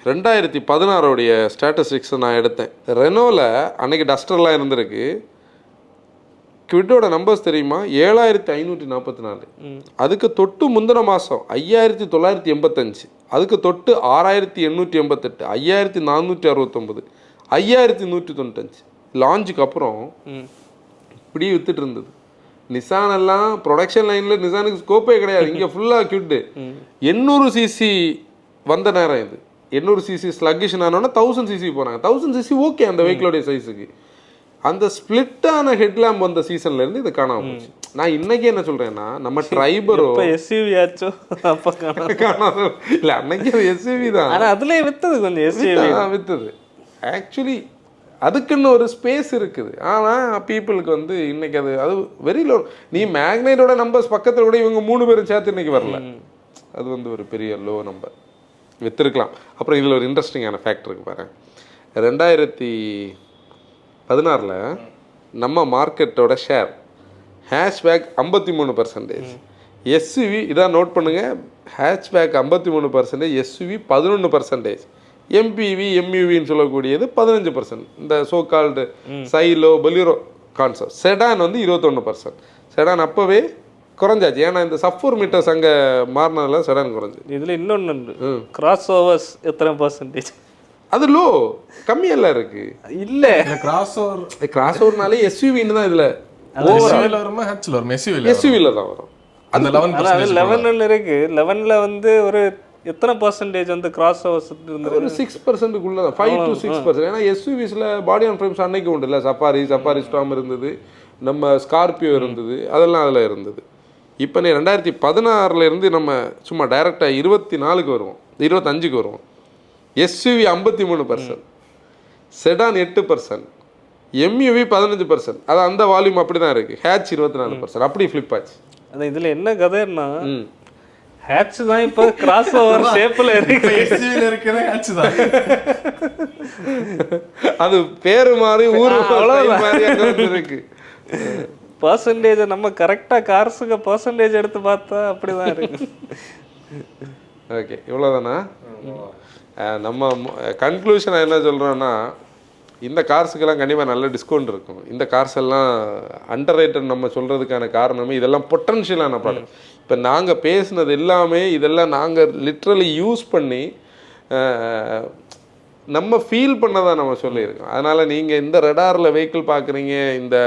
B: 2016 ஸ்டாட்டிஸ்டிக்ஸை நான் எடுத்தேன். ரெனோவில் அன்னைக்கு டஸ்டர்லாம் இருந்திருக்கு. குவிட்டோட நம்பர்ஸ் தெரியுமா? 7544. அதுக்கு தொட்டு முந்தின மாதம் 5985, அதுக்கு தொட்டு 6888, 5469, 5195. லான்ச்சுக்கு அப்புறம் இப்படி வித்துட்டு இருந்தது. நிசான் எல்லாம் ப்ரொடக்ஷன் லைனில் நிசானுக்கு ஸ்கோப்பே கிடையாது. இங்கே ஃபுல்லாக கிட்டு 800cc வந்த நேரம் இது. 800cc ஸ்லக்கிஷன் ஆனோன்னா 1000cc போனாங்க. 1000cc ஓகே அந்த வெஹிக்கிளோடைய சைஸுக்கு. அந்த ஸ்பிளிட்டான ஹெட்லாம்ப் வந்த சீசன்ல இருந்து இது காணாம போச்சு. நான் இன்னைக்கு என்ன சொல்றேன்னா நம்ம ட்ரைபரோ
C: எஸ்யூவி ஆச்சோ அப்ப
B: காணாம இல்ல, அன்னைக்கு எஸ்யூவி தான்.
C: ஆனா அதுலயே வித்தது கொஞ்சம் எஸ்யூவி
B: வித்தது. ஆக்சுவலி அதுக்குன்னு ஒரு ஸ்பேஸ் இருக்குது. ஆனால் பீப்புளுக்கு வந்து இன்னைக்கு அது அது வெரி லோ. நீ மேக்னைட்டோட நம்பர்ஸ் பக்கத்தில் கூட இவங்க 3 பேரும் சேர்த்து இன்னைக்கு வரல. அது வந்து ஒரு பெரிய லோ நம்பர் விற்றுருக்கலாம். அப்புறம் இதில் ஒரு இன்ட்ரெஸ்டிங்கான ஃபேக்டர் இருக்கு பாரு. 2016 நம்ம மார்க்கெட்டோட ஷேர் ஹேஷ்பேக் 53%, எஸ்யூவி இதான் நோட் பண்ணுங்கள், ஹேஷ்பேக் 53%, எஸ்யூவி 11%, எம்பிவி எம்யூவின்னு சொல்லக்கூடியது 15%. இந்த so called Xylo Bolero concept. Sedan வந்து 21%. செடான் அப்போவே குறைஞ்சாச்சு. ஏன்னா இந்த சப்4 மீட்டர்ஸ் அங்கே மாறினதில் செடான் குறைஞ்சி.
C: இதில் இன்னொன்று கிராஸ் ஓவர்ஸ் எத்தனை பர்சன்டேஜ்?
B: அது லோ, கம்மியெல்லாம் இருக்கு.
C: இல்லை
A: கிராஸ்
B: ஓவர்னாலே எஸ்யூவின்னு தான் இதில் எஸ்யூவியில் தான் வரும்.
A: அந்த
C: 11 இருக்கு. 11ல் வந்து ஒரு எத்தனை பர்சன்டேஜ் வந்து கிராஸ் ஓவர்ஸ் இருந்தது?
B: ஒரு 6%க்குள்ள தான், 5 to 6%. ஏன்னா எஸ்யூவிஸில் பாடி ஆன் ஃப்ரேம்ஸ் அன்னைக்கு உண்டு இல்லை. சஃபாரி ஸ்டாம் இருந்தது, நம்ம ஸ்கார்பியோ இருந்தது, அதெல்லாம் அதில் இருந்தது. இப்போ நீ 2016 இருந்து நம்ம சும்மா டைரெக்டாக 24க்கு வருவோம், 25க்கு வருவோம். SUV 53%, sedan 8%, MUV 15%. அது அந்த வால்யூம் அப்படி தான் இருக்குது. ஹேட்ச் 24%. அப்படி ஃப்ளிப் ஆச்சு.
C: அது இதில் என்ன கதைன்னா ஹேட்ச் தான் இப்போ கிராஸ் ஓவர் ஷேப்பில் இருக்கு.
A: எஸ்யூவில இருக்கிற ஹேட்ச் தான்.
B: அது பேரு மாதிரி ஊர் மாதிரி அங்க வந்து இருக்கு.
C: பர்சன்டேஜ் நம்ம கரெக்டாக கார்ஸுக்கு பர்சன்டேஜ் எடுத்து பார்த்தா அப்படிதான் இருக்கு.
B: ஓகே, இவ்வளோதானா? நம்ம கன்க்ளூஷன் என்ன சொல்கிறோன்னா, இந்த கார்ஸுக்கெல்லாம் கண்டிப்பாக நல்ல டிஸ்கவுண்ட் இருக்கும். இந்த கார்ஸ் எல்லாம் அண்டர் ரேட்டட் நம்ம சொல்கிறதுக்கான காரணமே இதெல்லாம் பொட்டன்ஷியலான ப்ராடக்ட். இப்போ நாங்கள் பேசுனது எல்லாமே இதெல்லாம் நாங்கள் லிட்ரலி யூஸ் பண்ணி நம்ம ஃபீல் பண்ணதான் நம்ம சொல்லியிருக்கோம். அதனால் நீங்கள் இந்த ரெடாரில் வெஹிக்கிள் பார்க்குறீங்க, இந்த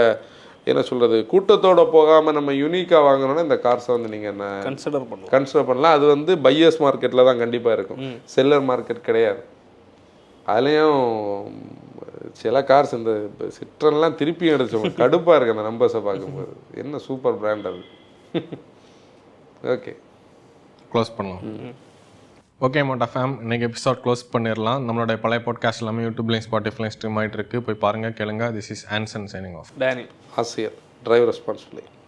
B: என்ன சொல்கிறது கூட்டத்தோடு போகாமல் நம்ம யூனிக்காக வாங்கணுன்னா இந்த கார்ஸை வந்து நீங்கள் என்ன கன்சிடர் பண்ணலாம். அது வந்து பையர்ஸ் மார்க்கெட்டில் தான் கண்டிப்பாக இருக்கும், செல்லர் மார்க்கெட் கிடையாது. அதுலேயும் சில கார்ஸ் இந்த சிட்ரன்லாம் திருப்பியும் எடுத்து கடுப்பாக இருக்குது அந்த நம்பர்ஸை பார்க்கும்போது. என்ன சூப்பர் பிராண்ட் அது. ஓகே,
A: க்ளோஸ் பண்ணலாம். ஓகே மோட்டா ஃபேம், இன்னைக்கு எபிசோட் க்ளோஸ் பண்ணிடலாம். நம்மளுடைய பழைய பாட்காஸ்ட் எல்லாமே யூடியூப்லையும் ஸ்பாட்டிஃபைலையும் ஸ்ட்ரீம் ஆகிட்டு இருக்கு. போய் பாருங்கள், கேளுங்க. This is Anson signing off.
C: Danny
B: ஆசியர், டிரைவர் ரெஸ்பான்சிபிலிட்டி.